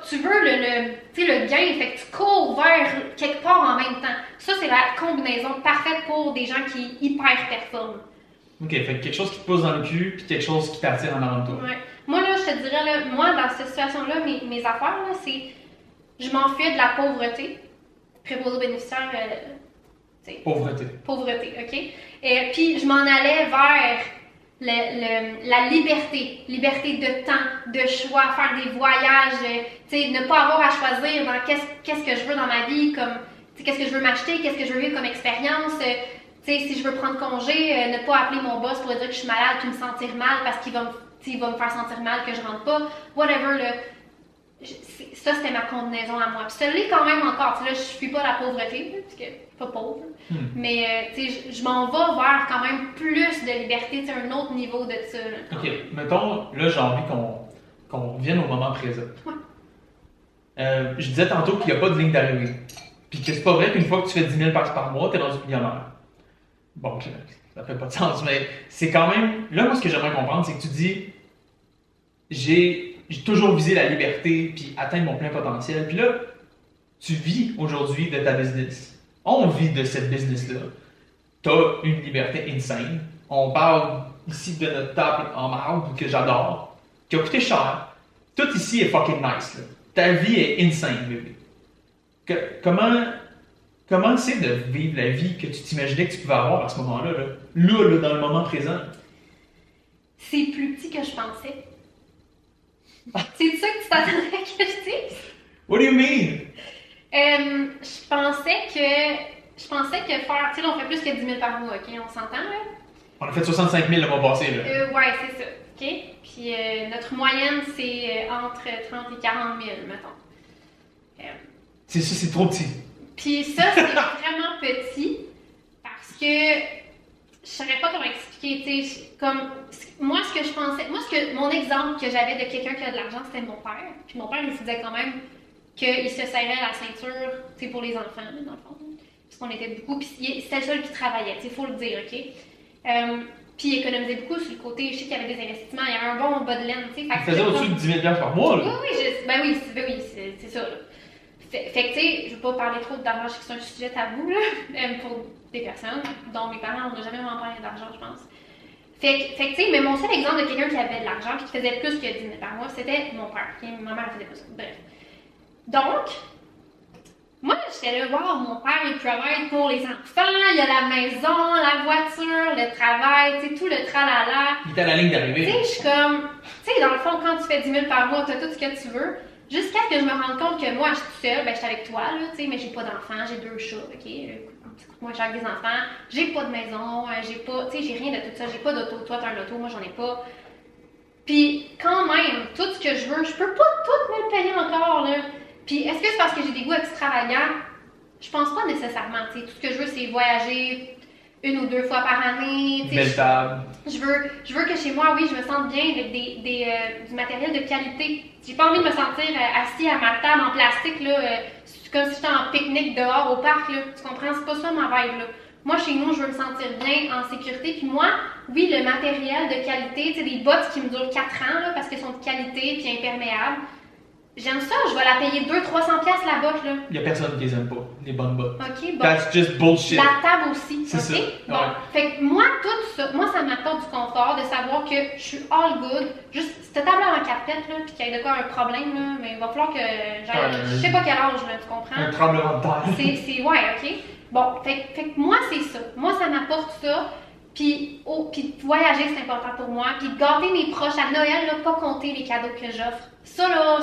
tu veux le gain, fait que tu cours vers quelque part en même temps. Ça, c'est la combinaison parfaite pour des gens qui hyper performent. Ok, fait que quelque chose qui te pousse dans le cul, puis quelque chose qui t'attire en avant de toi. Ouais. Moi, là, je te dirais, là, moi, dans cette situation-là, mes affaires, là, c'est... Je m'enfuis de la pauvreté. Préposé aux bénéficiaires, Pauvreté. Pauvreté, OK? Puis, je m'en allais vers la liberté. Liberté de temps, de choix, faire des voyages, tu sais, ne pas avoir à choisir dans qu'est-ce que je veux dans ma vie, comme, tu sais, qu'est-ce que je veux m'acheter, qu'est-ce que je veux vivre comme expérience, tu sais, si je veux prendre congé, ne pas appeler mon boss pour dire que je suis malade puis me sentir mal parce qu'il va me faire sentir mal que je rentre pas. Whatever, là. Ça, c'était ma combinaison à moi. Puis ça l'est quand même encore. Tu sais, là, je suis pas la pauvreté, parce que je suis pas pauvre. Mais, tu sais, je m'en vais vers quand même plus de liberté, tu sais, un autre niveau de ça. Là. OK. Mettons, là, j'ai envie qu'on revienne au moment présent. Je disais tantôt qu'il n'y a pas de ligne d'arrivée. Puis que c'est pas vrai qu'une fois que tu fais 10 000 par mois, t'es rendu millionnaire. Bon, ça fait pas de sens, mais c'est quand même... Là, moi, ce que j'aimerais comprendre, c'est que tu dis... J'ai toujours visé la liberté, puis atteindre mon plein potentiel. Puis là, tu vis aujourd'hui de ta business. On vit de cette business-là. T'as une liberté insane. On parle ici de notre table en marbre, que j'adore, qui a coûté cher. Tout ici est fucking nice, là. Ta vie est insane, bébé. Comment c'est de vivre la vie que tu t'imaginais que tu pouvais avoir à ce moment-là, là, dans le moment présent? C'est plus petit que je pensais. C'est ça que tu t'attendais que je dise? What do you mean? Je pensais que faire, tu sais, là, on fait plus que 10 000 par mois, ok? On s'entend, là? On a fait 65 000 le mois passé, là. Ouais, c'est ça, ok? Puis notre moyenne, c'est entre 30 et 40 000, mettons. C'est ça, c'est trop petit. Puis ça, c'est vraiment petit parce que je savais pas comment expliquer, tu sais, comme moi ce que je pensais, mon exemple que j'avais de quelqu'un qui a de l'argent, c'était mon père. Puis mon père, il se disait quand même qu'il se serrait la ceinture, tu sais, pour les enfants, là, dans le fond. Parce qu'on était beaucoup, puis c'était le seul qui travaillait, tu sais, faut le dire, ok? Puis il économisait beaucoup sur le côté, je sais qu'il y avait des investissements, il y avait un bon bas de laine, tu sais. Il faisait au-dessus de 10 000 par mois, là. Oui, c'est ça, là. Fait que, tu sais, je veux pas parler trop d'argent, je sais que c'est un sujet tabou, là, pour des personnes, dont mes parents, on n'a jamais vraiment parlé d'argent, je pense. Fait que, tu sais, mais mon seul exemple de quelqu'un qui avait de l'argent et qui faisait plus que 10 000 par mois, c'était mon père. Ma mère faisait pas ça. Bref. Donc, moi, j'étais là, wow, mon père, il travaille pour les enfants, il y a la maison, la voiture, le travail, tu sais, tout le tralala. Il était à la ligne d'arrivée. Tu sais, je suis comme, tu sais, dans le fond, quand tu fais 10 000 par mois, tu as tout ce que tu veux. Jusqu'à ce que je me rende compte que moi, je suis toute seule, ben, je suis avec toi, là, tu sais, mais j'ai pas d'enfants, j'ai 2 chats, ok? Moi, j'ai avec des enfants, j'ai pas de maison, j'ai pas, tu sais, j'ai rien de tout ça, j'ai pas d'auto. Toi, t'as un auto, moi, j'en ai pas. Puis, quand même, tout ce que je veux, je peux pas tout me le payer encore, là. Puis, est-ce que c'est parce que j'ai des goûts extravagants? Je pense pas nécessairement, tu sais. Tout ce que je veux, c'est voyager 1 ou 2 fois par année, tu sais. Belle table. Je veux que chez moi, oui, je me sente bien avec du matériel de qualité. J'ai pas envie de me sentir assis à ma table en plastique, là, comme si j'étais en pique-nique dehors au parc, là. Tu comprends? C'est pas ça ma vibe, là. Moi, chez nous, je veux me sentir bien, en sécurité. Puis moi, oui, le matériel de qualité, tu sais, des bottes qui me durent 4 ans, là, parce qu'elles sont de qualité puis imperméables. J'aime ça, je vais la payer 200-300$ la botte, là. Il y a personne qui les aime pas, les bonnes bottes. Ok, bon. That's just bullshit. La table aussi, c'est ok? ça. Bon, Ouais. fait que moi, tout ça, moi, ça m'apporte du confort de savoir que je suis all good. Juste, cette table en carpette, là, puis qu'il y a de quoi un problème, là, mais il va falloir que j'aille, je sais pas quel âge, là, tu comprends? Un tremblement de terre. Ouais, ok? Bon, fait que moi, c'est ça. Moi, ça m'apporte ça. Puis voyager, c'est important pour moi. Puis gâter mes proches à Noël, là, pas compter les cadeaux que j'offre. Ça, là,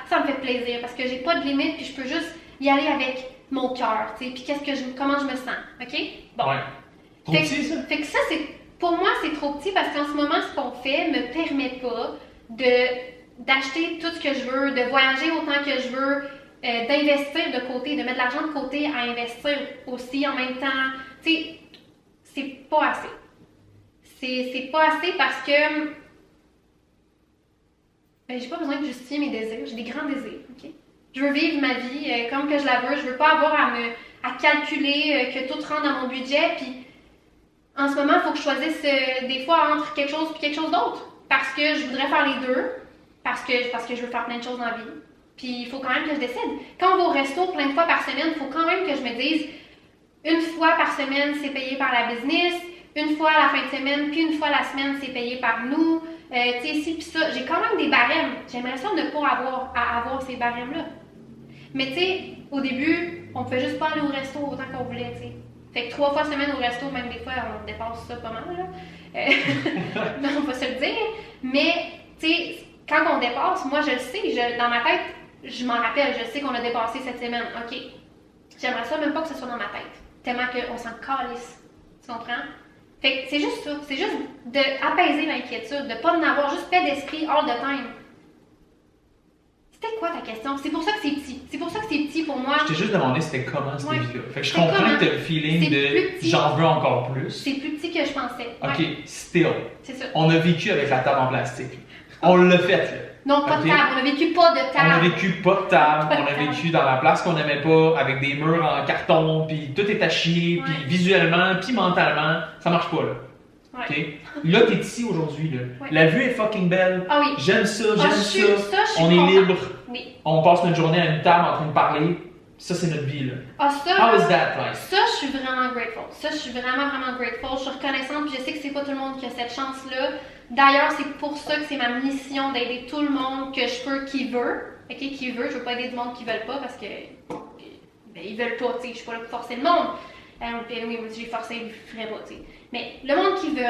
ça me fait plaisir parce que j'ai pas de limite puis je peux juste y aller avec mon cœur, tu sais. Puis comment je me sens, ok? Bon. Ouais. Trop petit, ça? Fait que ça, pour moi, c'est trop petit parce qu'en ce moment, ce qu'on fait me permet pas d'acheter tout ce que je veux, de voyager autant que je veux, d'investir de côté, de mettre de l'argent de côté à investir aussi en même temps. Tu sais, c'est pas assez. C'est pas assez parce que j'ai pas besoin de justifier mes désirs. J'ai des grands désirs, ok? Je veux vivre ma vie comme que je la veux. Je veux pas avoir à calculer que tout rentre dans mon budget. Puis en ce moment, il faut que je choisisse des fois entre quelque chose et quelque chose d'autre. Parce que je voudrais faire les deux. Parce que je veux faire plein de choses dans la vie. Puis il faut quand même que je décide. Quand on va au resto plein de fois par semaine, il faut quand même que je me dise une fois par semaine, c'est payé par la business. Une fois à la fin de semaine, puis une fois la semaine, c'est payé par nous. Tu sais, ci, puis ça. J'ai quand même des barèmes. J'aimerais ça ne pas avoir ces barèmes-là. Mais tu sais, au début, on pouvait juste pas aller au resto autant qu'on voulait, tu sais. Fait que 3 fois semaine au resto, même des fois, on dépasse ça pas mal, là. On va se le dire. Mais, tu sais, quand on dépasse, moi, je le sais. Dans ma tête, je m'en rappelle. Je sais qu'on a dépassé cette semaine. OK. J'aimerais ça même pas que ce soit dans ma tête. Tellement qu'on s'en calisse. Tu comprends? Fait que c'est juste ça. C'est juste d'apaiser l'inquiétude, de pas en avoir juste paix d'esprit all the time. C'était quoi ta question? C'est pour ça que c'est petit. C'est pour ça que c'est petit pour moi. Je t'ai juste demandé c'était comment cette vie-là. Fait que je C'est comprends comment? que t'as le feeling de j'en veux encore plus. C'est plus petit que je pensais. Ok, Ouais. still. C'est ça. On a vécu avec la table en plastique. On l'a fait, là. Non, pas Ok. de table. On a vécu pas de table. On a vécu pas de table, Pas de on a table. vécu dans la place qu'on n'aimait pas, avec des murs en carton, puis tout est à chier, puis Ouais. visuellement, puis mentalement, ça marche pas, là. Ouais. Ok? Là, t'es ici aujourd'hui, là. Ouais. La vue est fucking belle. Ah oui. J'aime ça, Ah, j'aime je suis ça. On est contente. libre. Oui. On passe notre journée à une table en train de parler. Ça, c'est notre vie, là. Ah, ça. How is that, like? Ça, je suis vraiment grateful. Ça, je suis vraiment, vraiment grateful. Je suis reconnaissante, puis je sais que c'est pas tout le monde qui a cette chance-là. D'ailleurs, c'est pour ça que c'est ma mission d'aider tout le monde que je peux, qui veut. Ok, qui veut. Je veux pas aider du monde qui veulent pas parce que ben, ils veulent pas, tu sais. Je suis pas là pour forcer le monde. Puis oui, moi, si j'ai forcé, ils le feraient pas, tu sais. Mais le monde qui veut,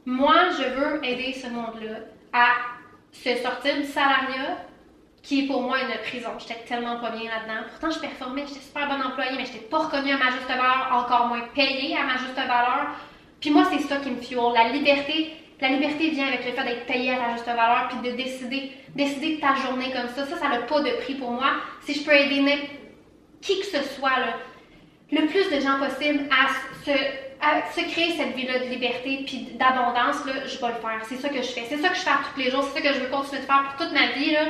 moi, je veux aider ce monde-là à se sortir du salariat, qui est pour moi une prison. J'étais tellement pas bien là-dedans. Pourtant, je performais, j'étais super bonne employée, mais j'étais pas reconnue à ma juste valeur, encore moins payée à ma juste valeur. Puis moi, c'est ça qui me fuel. La liberté vient avec le fait d'être payée à ta juste valeur, puis de décider de ta journée comme ça. Ça n'a pas de prix pour moi. Si je peux aider qui que ce soit, là, le plus de gens possible à se créer cette vie-là de liberté puis d'abondance, là, je vais le faire. C'est ça que je fais. C'est ça que je fais tous les jours. C'est ça que je veux continuer de faire pour toute ma vie, là,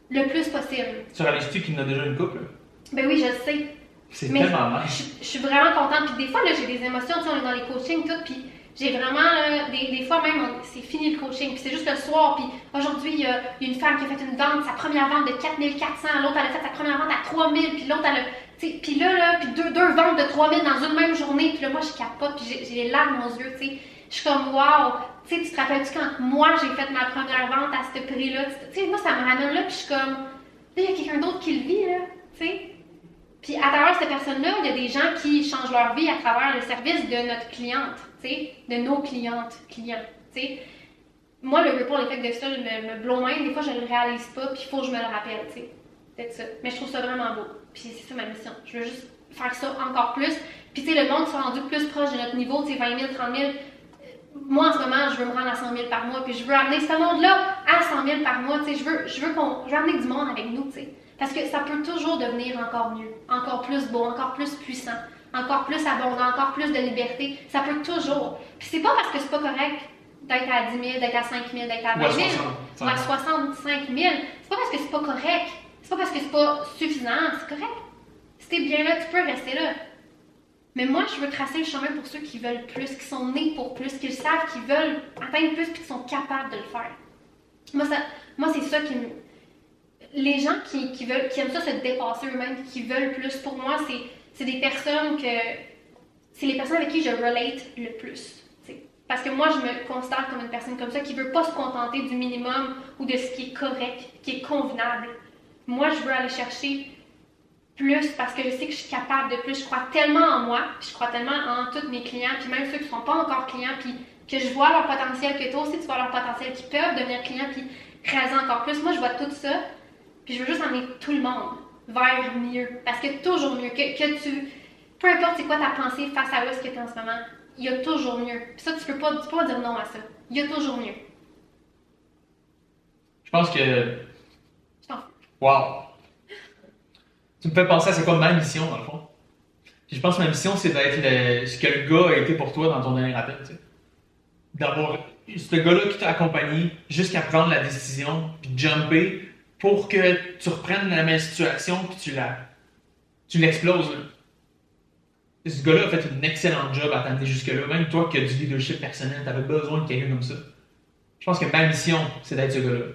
le plus possible. Tu réalises-tu qu'il y en a déjà une couple? Ben oui, je le sais. C'est tellement nice. Je suis vraiment contente. Puis des fois, là, j'ai des émotions. Tu sais, on est dans les coachings, tout. Puis j'ai vraiment, là, des fois même, c'est fini le coaching. Puis c'est juste le soir. Puis aujourd'hui, il y a une femme qui a fait une vente, sa première vente de 4400. L'autre, elle a fait sa première vente à 3000. Puis l'autre, elle a. Puis là, puis deux ventes de 3000 dans une même journée. Puis là, moi, je capote. Puis j'ai les larmes aux yeux, tu sais. Je suis comme, waouh! Tu sais, tu te rappelles-tu quand moi, j'ai fait ma première vente à ce prix-là? Tu sais, moi, ça me ramène là. Puis je suis comme, là, il y a quelqu'un d'autre qui le vit, là. Tu sais. Puis à travers cette personne-là, il y a des gens qui changent leur vie à travers le service de notre cliente, tu sais, de nos clients, tu sais. Moi, le ripple effect de ça me blow mind. Des fois, je ne le réalise pas, puis il faut que je me le rappelle, tu sais. C'est ça. Mais je trouve ça vraiment beau. Puis c'est ça ma mission. Je veux juste faire ça encore plus. Puis tu sais, le monde soit rendu plus proche de notre niveau, tu sais, 20 000, 30 000. Moi, en ce moment, je veux me rendre à 100 000 par mois, puis je veux amener ce monde-là à 100 000 par mois, tu sais. Je veux amener du monde avec nous, tu sais. Parce que ça peut toujours devenir encore mieux, encore plus beau, encore plus puissant, encore plus abondant, encore plus de liberté. Ça peut toujours. Puis c'est pas parce que c'est pas correct d'être à 10 000, d'être à 5 000, d'être à 20 000, ou à 65 000. C'est pas parce que c'est pas correct. C'est pas parce que c'est pas suffisant. C'est correct. Si t'es bien là, tu peux rester là. Mais moi, je veux tracer le chemin pour ceux qui veulent plus, qui sont nés pour plus, qui le savent, qui veulent atteindre plus, puis qui sont capables de le faire. Moi c'est ça qui me... Les gens qui aiment ça se dépasser eux-mêmes, qui veulent plus, pour moi, c'est des personnes que... C'est les personnes avec qui je relate le plus. T'sais. Parce que moi, je me considère comme une personne comme ça qui veut pas se contenter du minimum ou de ce qui est correct, qui est convenable. Moi, je veux aller chercher plus parce que je sais que je suis capable de plus. Je crois tellement en moi, puis je crois tellement en tous mes clients, puis même ceux qui ne sont pas encore clients, puis que je vois leur potentiel, que toi aussi tu vois leur potentiel, qui peuvent devenir clients, puis réaliser encore plus. Moi, je vois tout ça. Puis je veux juste emmener tout le monde vers mieux. Parce que toujours mieux. Que tu... Peu importe c'est quoi ta pensée face à où est-ce que tu es en ce moment, il y a toujours mieux. Puis ça, tu peux pas dire non à ça. Il y a toujours mieux. Je pense que... Je t'en fous. Wow! Tu me fais penser à c'est quoi ma mission, dans le fond. Puis je pense que ma mission, c'est d'être ce que le gars a été pour toi dans ton dernier appel, tu sais. D'avoir ce gars-là qui t'a accompagné jusqu'à prendre la décision, puis de jumper, pour que tu reprennes la même situation puis tu l'exploses. Là. Ce gars-là a fait une excellente job à t'amener jusque-là. Même toi qui as du leadership personnel, tu avais besoin de quelqu'un comme ça. Je pense que ma mission, c'est d'être ce gars-là.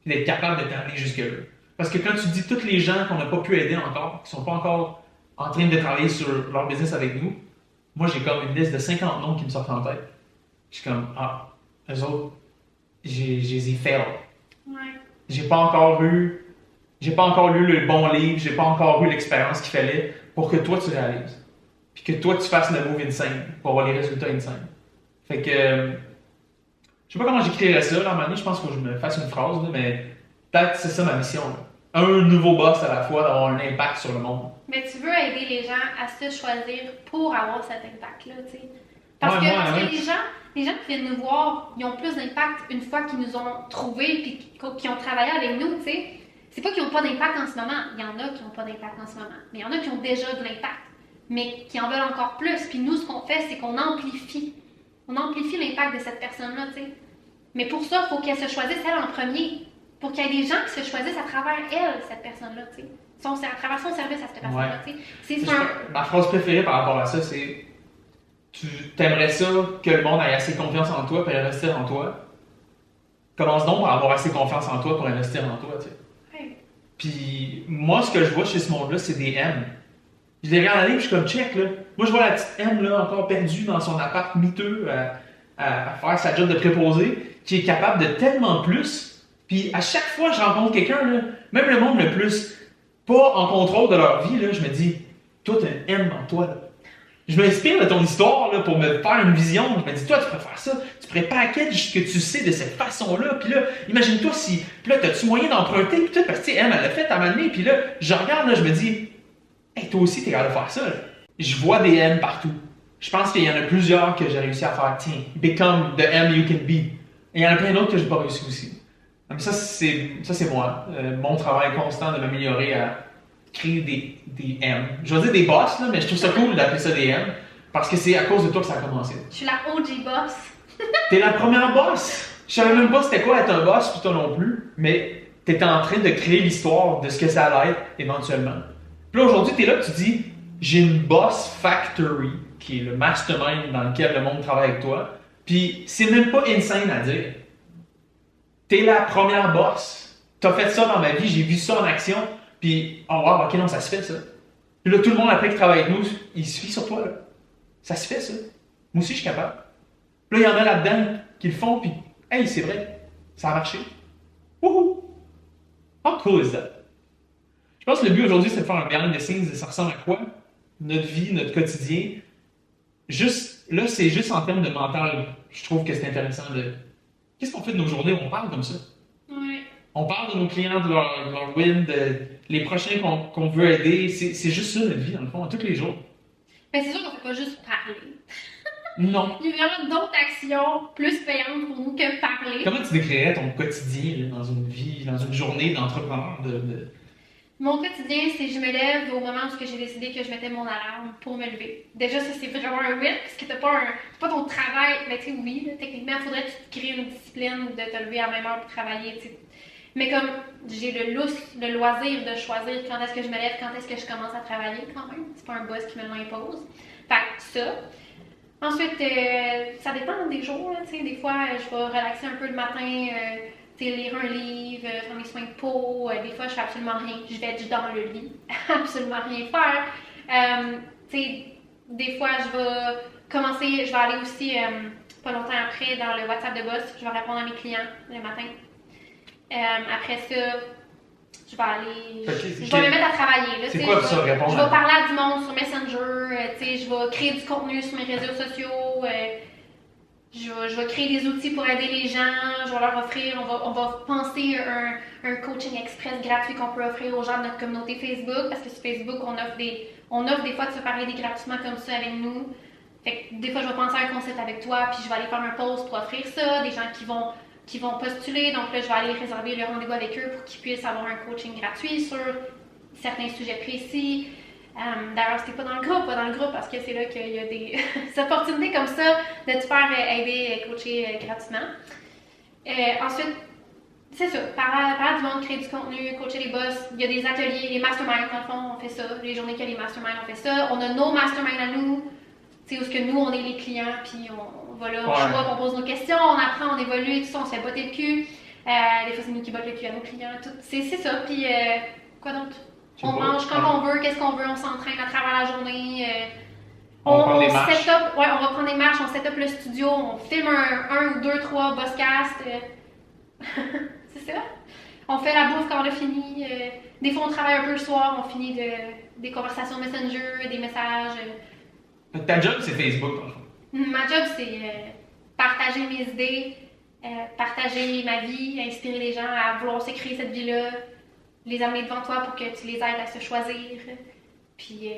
Puis d'être capable de t'amener jusque-là. Parce que quand tu dis tous les gens qu'on n'a pas pu aider encore, qui sont pas encore en train de travailler sur leur business avec nous, moi j'ai comme une liste de 50 noms qui me sortent en tête. Je suis comme, eux autres, je les ai fail. Ouais. J'ai pas encore lu le bon livre, j'ai pas encore eu l'expérience qu'il fallait pour que toi tu réalises. Puis que toi tu fasses le move insane pour avoir les résultats insane. Fait que je sais pas comment j'écrirais ça, là, à un moment donné, je pense qu'il faut que je me fasse une phrase, là, mais peut-être c'est ça ma mission. Là. Un nouveau boss à la fois, d'avoir un impact sur le monde. Mais tu veux aider les gens à se choisir pour avoir cet impact-là, tu sais. Parce que les gens qui viennent nous voir, ils ont plus d'impact une fois qu'ils nous ont trouvés puis qu'ils ont travaillé avec nous, tu sais. C'est pas qu'ils n'ont pas d'impact en ce moment. Il y en a qui n'ont pas d'impact en ce moment. Mais il y en a qui ont déjà de l'impact. Mais qui en veulent encore plus. Puis nous, ce qu'on fait, c'est qu'on amplifie. On amplifie l'impact de cette personne-là, tu sais. Mais pour ça, il faut qu'elle se choisisse elle en premier. Pour qu'il y ait des gens qui se choisissent à travers elle, cette personne-là, tu sais. À travers son service à cette personne-là, tu sais. Ma phrase préférée par rapport à ça, c'est... Tu aimerais ça que le monde ait assez confiance en toi pour investir en toi. Commence donc par avoir assez confiance en toi pour investir en toi, tu sais. Ouais. Puis moi, ce que je vois chez ce monde-là, c'est des M. Je les regarde aller, puis je suis comme check, là. Moi, je vois la petite M, là, encore perdue dans son appart miteux à faire sa job de préposé, qui est capable de tellement plus. Puis à chaque fois que je rencontre quelqu'un, là, même le monde le plus pas en contrôle de leur vie, là, je me dis, toi, t'as un M en toi, là. Je m'inspire de ton histoire là, pour me faire une vision. Je me dis, toi, tu peux faire ça, tu pourrais package ce que tu sais de cette façon-là. Puis là, imagine-toi si. Puis là, t'as-tu moyen d'emprunter? Puis tout, parce que, elle l'a fait à un moment donné. Puis là, je regarde, là, je me dis, hey, toi aussi, t'es capable de faire ça. Là. Je vois des M partout. Je pense qu'il y en a plusieurs que j'ai réussi à faire. Tiens, become the M you can be. Et il y en a plein d'autres que j'ai pas réussi aussi. Donc ça, c'est moi. Mon travail constant de m'améliorer à créer des M. Je vais dire des boss, là, mais je trouve ça cool d'appeler ça des M. Parce que c'est à cause de toi que ça a commencé. Je suis la OG boss. T'es la première boss. Je savais même pas c'était quoi être un boss, puis toi non plus. Mais t'étais en train de créer l'histoire de ce que ça allait être éventuellement. Puis là, aujourd'hui, t'es là et tu dis, j'ai une boss factory, qui est le mastermind dans lequel le monde travaille avec toi. Puis c'est même pas insane à dire. T'es la première boss. T'as fait ça dans ma vie, j'ai vu ça en action. Puis, oh wow, ok, non, ça se fait ça. Puis là, tout le monde après qui travaille avec nous, il se fie sur toi, là. Ça se fait, ça. Moi aussi, je suis capable. Puis là, il y en a là-dedans qui le font, puis, hey, c'est vrai, ça a marché. Wouhou! How cool is that? Je pense que le but aujourd'hui, c'est de faire un behind the scenes de ça ressemble à quoi? Notre vie, notre quotidien. Juste, là, c'est juste en termes de mental. Je trouve que c'est intéressant de. Qu'est-ce qu'on fait de nos journées? On parle comme ça. Ouais. On parle de nos clients, de leur win, de les prochains qu'on veut aider. C'est juste ça, notre vie, dans le fond, tous les jours. Mais c'est sûr qu'on ne fait pas juste parler. Non. Il y a vraiment d'autres actions plus payantes pour nous que parler. Comment tu décrirais ton quotidien là, dans une vie, dans une journée d'entrepreneur? Mon quotidien, c'est que je me lève au moment où j'ai décidé que je mettais mon alarme pour me lever. Déjà, ça, c'est vraiment un win, parce que t'as pas ton travail. Mais tu sais, oui, là, techniquement, il faudrait que tu te crées une discipline de te lever à la même heure pour travailler, tu sais. Mais comme j'ai le loisir de choisir quand est-ce que je me lève, quand est-ce que je commence à travailler quand même. C'est pas un boss qui me l'impose. Fait que ça. Ensuite, ça dépend des jours, tu sais. Des fois, je vais relaxer un peu le matin, lire un livre, faire mes soins de peau. Des fois, je fais absolument rien. Je vais être dans le lit, absolument rien faire. Des fois, je vais aller aussi, pas longtemps après, dans le WhatsApp de boss. Je vais répondre à mes clients le matin. Après ça, je vais aller. Je vais me mettre à travailler. Là, c'est quoi ça, répondre? Je vais parler à du monde sur Messenger. Je vais créer du contenu sur mes réseaux sociaux. Je vais créer des outils pour aider les gens. Je vais leur offrir. On va penser un coaching express gratuit qu'on peut offrir aux gens de notre communauté Facebook. Parce que sur Facebook, on offre des fois de se parler des gratuitement comme ça avec nous. Fait que des fois, je vais penser à un concept avec toi. Puis je vais aller faire un post pour offrir ça. Des gens qui vont postuler. Donc là, je vais aller réserver le rendez-vous avec eux pour qu'ils puissent avoir un coaching gratuit sur certains sujets précis. D'ailleurs, si t'es pas dans le groupe, parce que c'est là qu'il y a des opportunités comme ça de te faire aider, coacher gratuitement. Ensuite, c'est ça, parler du monde, créer du contenu, coacher les boss. Il y a des ateliers, les masterminds, dans le fond, on fait ça. Les journées qu'il y a les masterminds, on fait ça. On a nos masterminds à nous, tu sais, où est-ce que nous, on est les clients, puis on va là, on choisit, on pose nos questions, on apprend, on évolue, tout ça, on se fait botter le cul. Des fois, c'est nous qui bottons le cul à nos clients, tout. C'est ça, puis quoi d'autre? On mange quand on veut, qu'est-ce qu'on veut, on s'entraîne à travers la journée. On prend des marches. On va prendre des marches, on set up le studio, on filme un ou deux, trois bosscasts. C'est ça. On fait la bouffe quand on a fini. Des fois, on travaille un peu le soir, on finit des conversations Messenger, des messages. Ta job, c'est Facebook, dans le fond. Ma job, c'est partager mes idées, partager ma vie, inspirer les gens à vouloir se créer cette vie-là, les amener devant toi pour que tu les aides à se choisir, puis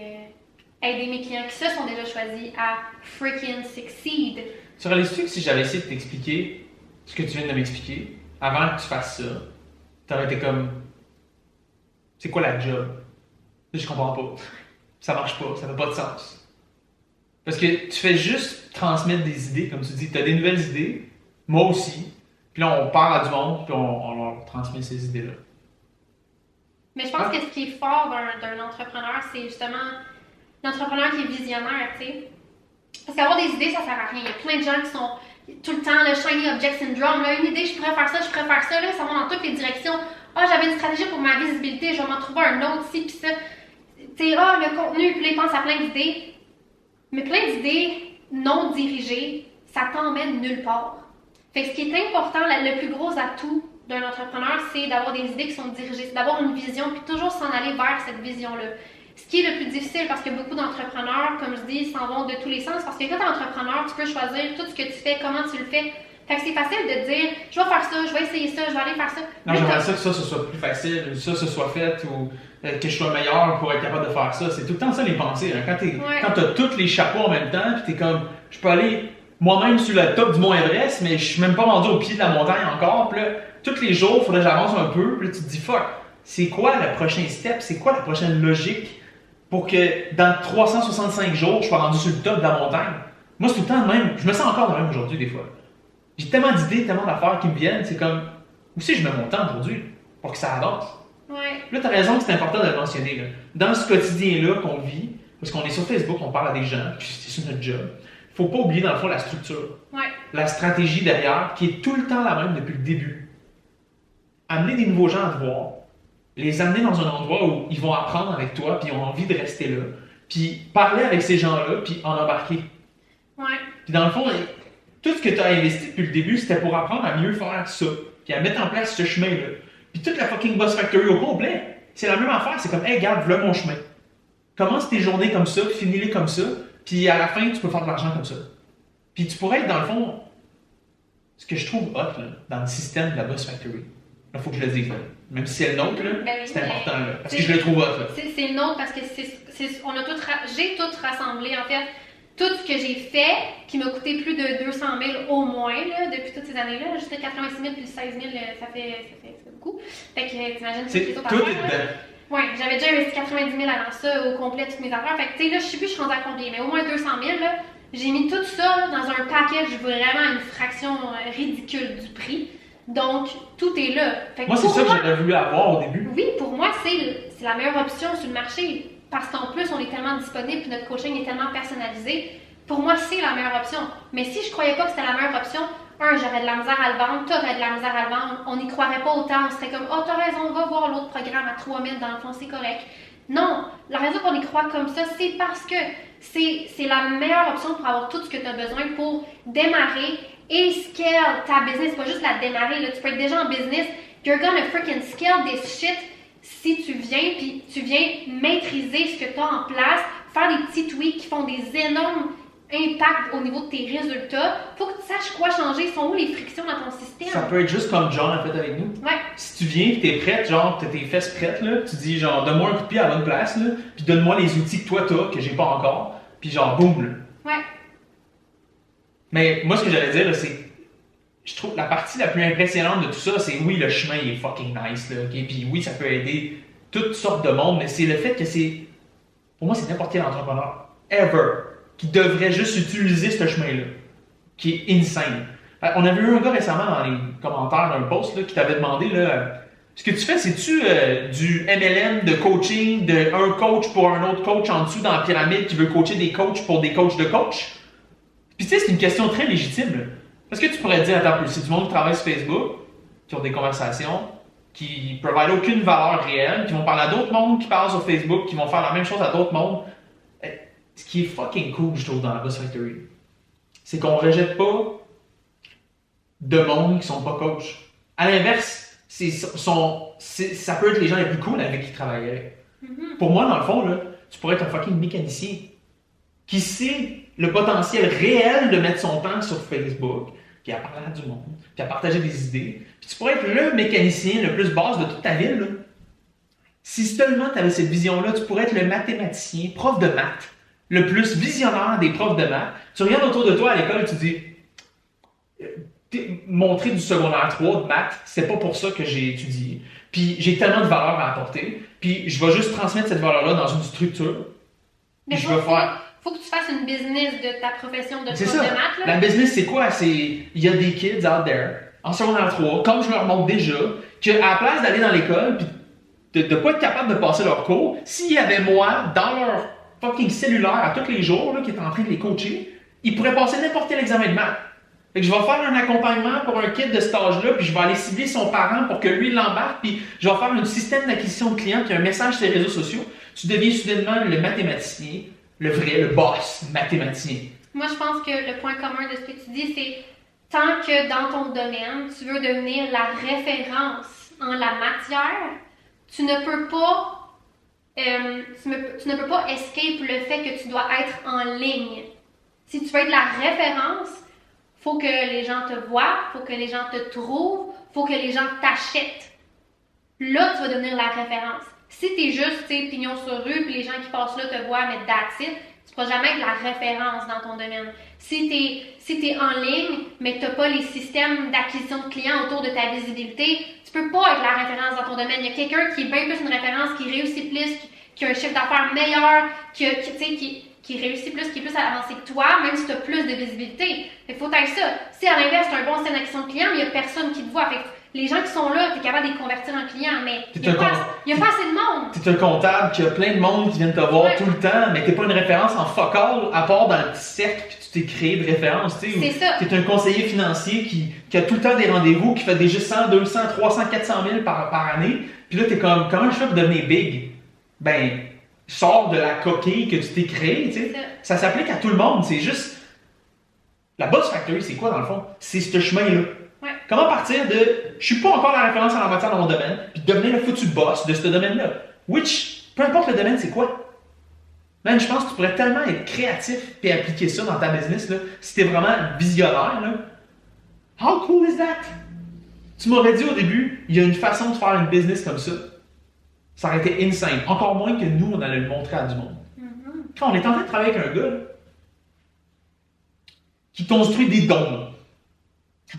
aider mes clients qui se sont déjà choisis à freaking succeed. Tu réalises-tu que si j'avais essayé de t'expliquer ce que tu viens de m'expliquer, avant que tu fasses ça, t'aurais été comme, c'est quoi la job? Je comprends pas. Ça marche pas, ça fait pas de sens. Parce que tu fais juste transmettre des idées, comme tu dis, tu as des nouvelles idées, moi aussi, puis là on parle à du monde, puis on leur transmet ces idées-là. Mais je pense que ce qui est fort d'un entrepreneur, c'est justement l'entrepreneur qui est visionnaire, tu sais. Parce qu'avoir des idées, ça sert à rien. Il y a plein de gens qui sont tout le temps le shiny object syndrome. Là, une idée, je pourrais faire ça, là, ça va dans toutes les directions. Ah, j'avais une stratégie pour ma visibilité, je vais m'en trouver un autre, ci, puis ça. Tu sais, le contenu, puis là, ils pensent à plein d'idées. Mais plein d'idées non dirigées, ça t'emmène nulle part. Fait que ce qui est important, le plus gros atout d'un entrepreneur, c'est d'avoir des idées qui sont dirigées, c'est d'avoir une vision, puis toujours s'en aller vers cette vision-là. ce qui est le plus difficile, parce que beaucoup d'entrepreneurs, comme je dis, s'en vont de tous les sens, parce que quand tu es entrepreneur, tu peux choisir tout ce que tu fais, comment tu le fais. Fait que c'est facile de dire, je vais faire ça, je vais essayer ça, je vais aller faire ça. Non, j'aimerais ça que ça, ce soit plus facile, ou ça, ce soit fait, ou que je sois meilleur pour être capable de faire ça. C'est tout le temps ça les pensées. Hein. Quand t'as tous les chapeaux en même temps, puis t'es comme, je peux aller moi-même sur le top du mont Everest, mais je suis même pas rendu au pied de la montagne encore. Puis là, tous les jours, il faudrait que j'avance un peu. Puis là, tu te dis, fuck, c'est quoi le prochain step? C'est quoi la prochaine logique pour que dans 365 jours, je sois rendu sur le top de la montagne? Moi, c'est tout le temps de même. Je me sens encore de même aujourd'hui, des fois. J'ai tellement d'idées, tellement d'affaires qui me viennent. C'est comme, où c'est que je mets mon temps aujourd'hui pour que ça avance? Ouais. Là, tu as raison que c'est important de le mentionner. Là. Dans ce quotidien-là qu'on vit, parce qu'on est sur Facebook, on parle à des gens, puis c'est sur notre job, il faut pas oublier dans le fond la structure, la stratégie derrière, qui est tout le temps la même depuis le début. Amener des nouveaux gens à te voir, les amener dans un endroit où ils vont apprendre avec toi, puis ils ont envie de rester là, puis parler avec ces gens-là, puis en embarquer. Ouais. Puis dans le fond, tout ce que tu as investi depuis le début, c'était pour apprendre à mieux faire ça, puis à mettre en place ce chemin-là. Puis toute la fucking Boss Factory au complet, c'est la même affaire. C'est comme, hey, regarde, voilà mon chemin. Commence tes journées comme ça, finis-les comme ça, puis à la fin, tu peux faire de l'argent comme ça. Puis tu pourrais être, dans le fond, ce que je trouve hot, là, dans le système de la Boss Factory. Là, il faut que je le dise, là. Même si c'est le nôtre, là, Ben oui, c'est important, là, parce que je le trouve hot, là. C'est le nôtre parce que j'ai tout rassemblé, en fait. Tout ce que j'ai fait, qui m'a coûté plus de 200 000 au moins, là, depuis toutes ces années-là, juste 86 000 plus 16 000, ça fait beaucoup. Fait que t'imagines toutes les autres tout affaires. est dedans. Ouais, j'avais déjà investi 90 000 avant ça, au complet, toutes mes affaires. Fait que, tu sais, là, je sais plus, je suis rendue à combien, mais au moins 200 000, là. J'ai mis tout ça là, dans un package, vraiment une fraction ridicule du prix. Donc, tout est là. Fait que Moi, c'est ça que j'aurais voulu avoir au début. Oui, pour moi, c'est la meilleure option sur le marché. Parce qu'en plus, on est tellement disponible et notre coaching est tellement personnalisé. Pour moi, c'est la meilleure option. Mais si je croyais pas que c'était la meilleure option, j'aurais de la misère à le vendre, t'aurais de la misère à le vendre, on n'y croirait pas autant, on serait comme, oh, t'as raison, va voir l'autre programme à 3 000, dans le fond, c'est correct. Non, la raison qu'on y croit comme ça, c'est parce que c'est la meilleure option pour avoir tout ce que tu as besoin pour démarrer et scale ta business. Pas juste la démarrer, là, tu peux être déjà en business, you're gonna freaking scale this shit si tu viens, puis tu viens maîtriser ce que tu as en place, faire des petits tweaks qui font des énormes impacts au niveau de tes résultats. Faut que tu saches quoi changer, sont où les frictions dans ton système. Ça peut être juste comme John a fait avec nous. Ouais. Si tu viens et t'es prête, genre, t'as tes fesses prêtes, là, tu dis, genre, donne-moi un coup de pied à la bonne place, là, puis donne-moi les outils que toi t'as, que j'ai pas encore, puis genre, boum, là. Ouais. Mais moi, ce que j'allais dire, là, c'est. Je trouve la partie la plus impressionnante de tout ça, c'est oui, le chemin il est fucking nice, là, okay? Puis oui, ça peut aider toutes sortes de monde, mais c'est le fait que c'est. Pour moi, c'est n'importe quel entrepreneur, ever, qui devrait juste utiliser ce chemin-là, qui est insane. On avait eu un gars récemment dans les commentaires d'un post là, qui t'avait demandé là, ce que tu fais, c'est-tu du MLM de coaching, de un coach pour un autre coach en dessous dans la pyramide qui veut coacher des coachs pour des coachs de coach? Puis tu sais, c'est une question très légitime. Là. Parce que tu pourrais dire, attends, c'est du monde qui travaille sur Facebook, qui ont des conversations, qui ne provident aucune valeur réelle, qui vont parler à d'autres mondes qui parlent sur Facebook, qui vont faire la même chose à d'autres mondes. Ce qui est fucking cool, je trouve, dans la Boss Factory, c'est qu'on ne rejette pas de monde qui sont pas coachs. À l'inverse, ça peut être les gens les plus cool avec qui travailler. Mm-hmm. Pour moi, dans le fond, là, tu pourrais être un fucking mécanicien qui sait le potentiel réel de mettre son temps sur Facebook, puis à parler à du monde, puis à partager des idées. Puis tu pourrais être le mécanicien le plus base de toute ta ville. Là. Si seulement tu avais cette vision-là, tu pourrais être le mathématicien, prof de maths, le plus visionnaire des profs de maths. Tu regardes autour de toi à l'école et tu dis montrer du secondaire 3 de maths, c'est pas pour ça que j'ai étudié. Puis j'ai tellement de valeur à apporter, puis je vais juste transmettre cette valeur-là dans une structure. Mais je vais faire. Faut que tu fasses une business de ta profession de prof de maths. Là. La business, c'est quoi? Il y a des kids out there, en secondaire 3, comme je leur montre déjà, qu'à la place d'aller dans l'école puis de pas être capable de passer leur cours, s'il y avait moi dans leur fucking cellulaire à tous les jours là, qui est en train de les coacher, ils pourraient passer n'importe quel examen de maths. Fait que je vais faire un accompagnement pour un kid de cet âge-là, puis je vais aller cibler son parent pour que lui il l'embarque, puis je vais faire un système d'acquisition de clients, puis un message sur les réseaux sociaux. Tu deviens soudainement le mathématicien, le vrai, le boss mathématicien. Moi, je pense que le point commun de ce que tu dis, c'est tant que dans ton domaine, tu veux devenir la référence en la matière, tu ne peux pas tu ne peux pas escape le fait que tu dois être en ligne. Si tu veux être la référence, faut que les gens te voient, faut que les gens te trouvent, faut que les gens t'achètent. Là, tu vas devenir la référence. Si t'es juste, tu sais, pignon sur rue, puis les gens qui passent là te voient, mais that's it, tu pourras jamais être la référence dans ton domaine. Si t'es en ligne, mais que t'as pas les systèmes d'acquisition de clients autour de ta visibilité, tu peux pas être la référence dans ton domaine. Il y a quelqu'un qui est bien plus une référence, qui réussit plus, qui a un chiffre d'affaires meilleur, qui réussit plus, qui est plus avancé que toi, même si tu as plus de visibilité. Fait qu'il faut être ça. Si à l'inverse, tu as un bon système d'acquisition de clients, mais il n'y a personne qui te voit. Fait que les gens qui sont là, tu es capable de les convertir en clients, mais il n'y a pas assez de monde. Tu es un comptable qui a plein de monde qui viennent te voir tout le temps, mais tu n'es pas une référence en fuck all, à part dans le petit cercle que tu t'es créé de référence. Tu es un conseiller financier qui a tout le temps des rendez-vous, qui fait déjà 100, 200, 300, 400 000 par année. Puis là, tu es comme, comment je fais pour devenir big? Ben, sors de la coquille que tu t'es créée. Tu sais. Ça s'applique à tout le monde. C'est juste. La Boss Factory, c'est quoi dans le fond? C'est ce chemin-là. Ouais. Comment partir de je suis pas encore la référence en la matière dans mon domaine, puis devenir le foutu boss de ce domaine-là. Peu importe le domaine, c'est quoi? Man, je pense que tu pourrais tellement être créatif et appliquer ça dans ta business, là, si t'es vraiment visionnaire. Là. How cool is that? Tu m'aurais dit au début, il y a une façon de faire une business comme ça. Ça aurait été insane. Encore moins que nous, on allait le montrer à du monde. Mm-hmm. Quand on est en train de travailler avec un gars là, qui construit des dômes.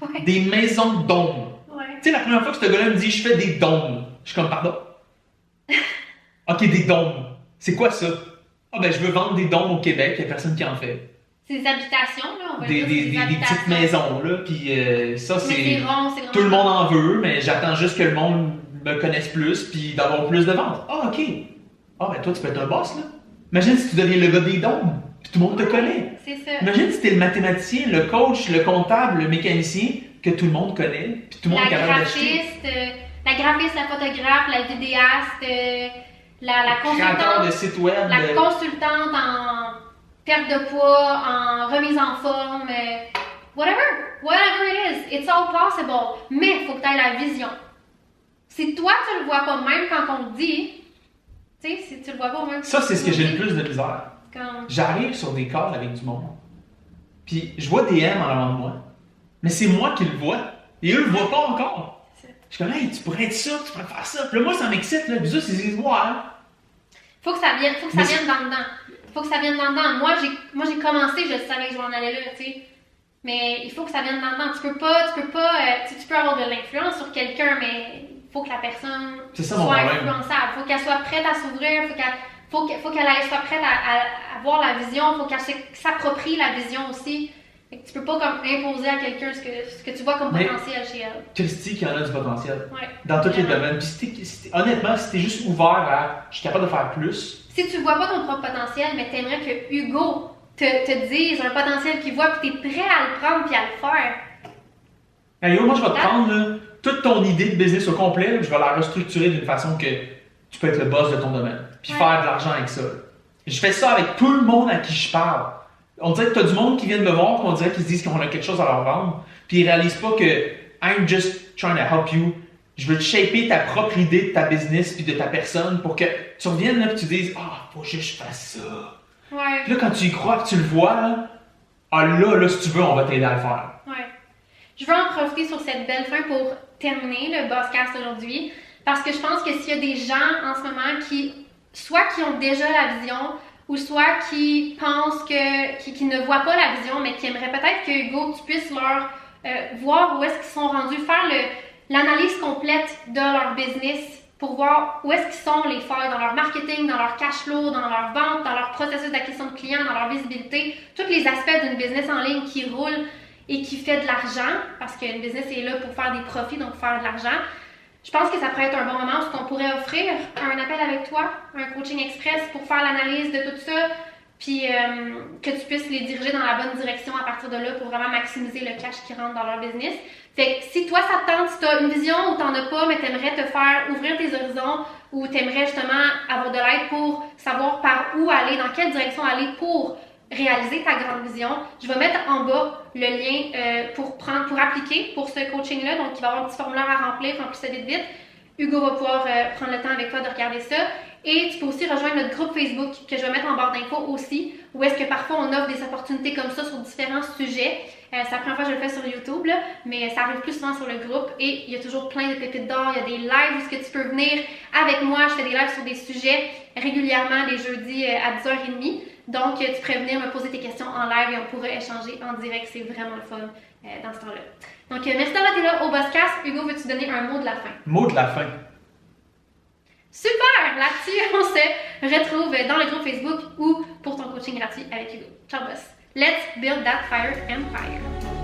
Ouais. Des maisons de dômes. Ouais. Tu sais, la première fois que ce gars-là me dit « je fais des dômes », je suis comme « pardon? » Ok, des dômes. C'est quoi ça? Ah ben je veux vendre des dômes au Québec, il n'y a personne qui en fait. C'est des habitations, là, on va des petites maisons, là, puis ça c'est rond, tout le monde en veut, mais j'attends juste que le monde me connaisse plus, puis d'avoir plus de ventes. Ah ok. Ah ben toi tu peux être un boss, là. Imagine si tu deviens le gars des dômes, puis tout le monde te connaît. C'est ça. Imagine si t'es le mathématicien, le coach, le comptable, le mécanicien, que tout le monde connaît, puis tout le monde est capable d'acheter. La graphiste, la photographe, la vidéaste, la consultante. Créateur de site web. La consultante en perte de poids, en remise en forme, whatever it is, it's all possible. Mais il faut que tu aies la vision. Si toi, tu le vois pas même quand on te dit, tu sais, si tu le vois pas même. Ça, c'est ce que j'ai le plus de misère. Comme... J'arrive sur des calls avec du monde, puis je vois des M en avant de moi, mais c'est moi qui le vois, et eux le voient pas encore. Je suis comme, hey, tu pourrais être ça, tu pourrais faire ça. Puis là, moi, ça m'excite, là, puis ça, c'est moi. Faut que ça vienne dans dedans. Faut que ça vienne dans dedans. Moi, j'ai commencé, je savais que je m'en allais là, tu sais. Mais il faut que ça vienne dans dedans. Tu peux avoir de l'influence sur quelqu'un, mais il faut que la personne soit influençable. Faut qu'elle soit prête à s'ouvrir, faut qu'elle soit prête à avoir la vision, faut qu'elle s'approprie la vision aussi. Fait que tu peux pas comme imposer à quelqu'un ce que tu vois comme potentiel chez elle. Christy qui en a du potentiel. Ouais. Dans tous les domaines. Puis honnêtement, si t'es juste ouvert à je suis capable de faire plus. Si tu vois pas ton propre potentiel, mais t'aimerais que Hugo te dise un potentiel qu'il voit, puis t'es prêt à le prendre puis à le faire. Hey, moi je vais te prendre là, toute ton idée de business au complet, là, je vais la restructurer d'une façon que tu peux être le boss de ton domaine. Puis faire de l'argent avec ça. Je fais ça avec tout le monde à qui je parle. On dirait que tu as du monde qui vient de me voir, qu'on dirait qu'ils se disent qu'on a quelque chose à leur vendre, puis ils réalisent pas que I'm just trying to help you. Je veux te shaper ta propre idée de ta business puis de ta personne pour que tu reviennes là et tu dises faut juste que je fasse ça. Ouais. Puis là, quand tu y crois, que tu le vois, là, si tu veux, on va t'aider à le faire. Ouais. Je veux en profiter sur cette belle fin pour terminer le Bosscast aujourd'hui, parce que je pense que s'il y a des gens en ce moment qui ont déjà la vision, ou soit qui pensent qui ne voient pas la vision, mais qui aimeraient peut-être que Hugo, tu puisses leur voir où est-ce qu'ils sont rendus, faire l'analyse complète de leur business pour voir où est-ce qu'ils sont les failles dans leur marketing, dans leur cash flow, dans leur vente, dans leur processus d'acquisition de clients, dans leur visibilité, tous les aspects d'une business en ligne qui roule et qui fait de l'argent, parce qu'une business est là pour faire des profits, donc faire de l'argent. Je pense que ça pourrait être un bon moment où on pourrait offrir un appel avec toi, un coaching express pour faire l'analyse de tout ça, puis que tu puisses les diriger dans la bonne direction à partir de là pour vraiment maximiser le cash qui rentre dans leur business. Fait que si toi ça te tente, si tu as une vision ou t'en as pas, mais t'aimerais te faire ouvrir tes horizons ou t'aimerais justement avoir de l'aide pour savoir par où aller, dans quelle direction aller pour réaliser ta grande vision, je vais mettre en bas le lien pour appliquer pour ce coaching-là. Donc, il va y avoir un petit formulaire à remplir, remplis ça vite. Hugo va pouvoir prendre le temps avec toi de regarder ça. Et tu peux aussi rejoindre notre groupe Facebook que je vais mettre en barre d'infos aussi, où est-ce que parfois on offre des opportunités comme ça sur différents sujets. C'est la première fois que je le fais sur YouTube, là, mais ça arrive plus souvent sur le groupe et il y a toujours plein de pépites d'or. Il y a des lives où tu peux venir avec moi. Je fais des lives sur des sujets régulièrement les jeudis à 10h30. Donc, tu pourrais venir me poser tes questions en live et on pourrait échanger en direct. C'est vraiment le fun dans ce temps-là. Donc, merci d'avoir été là au Bosscast. Hugo, veux-tu donner un mot de la fin? Mot de la fin. Super! Là-dessus, on se retrouve dans le groupe Facebook ou pour ton coaching gratuit avec Hugo. Ciao, boss! Let's build that fire empire!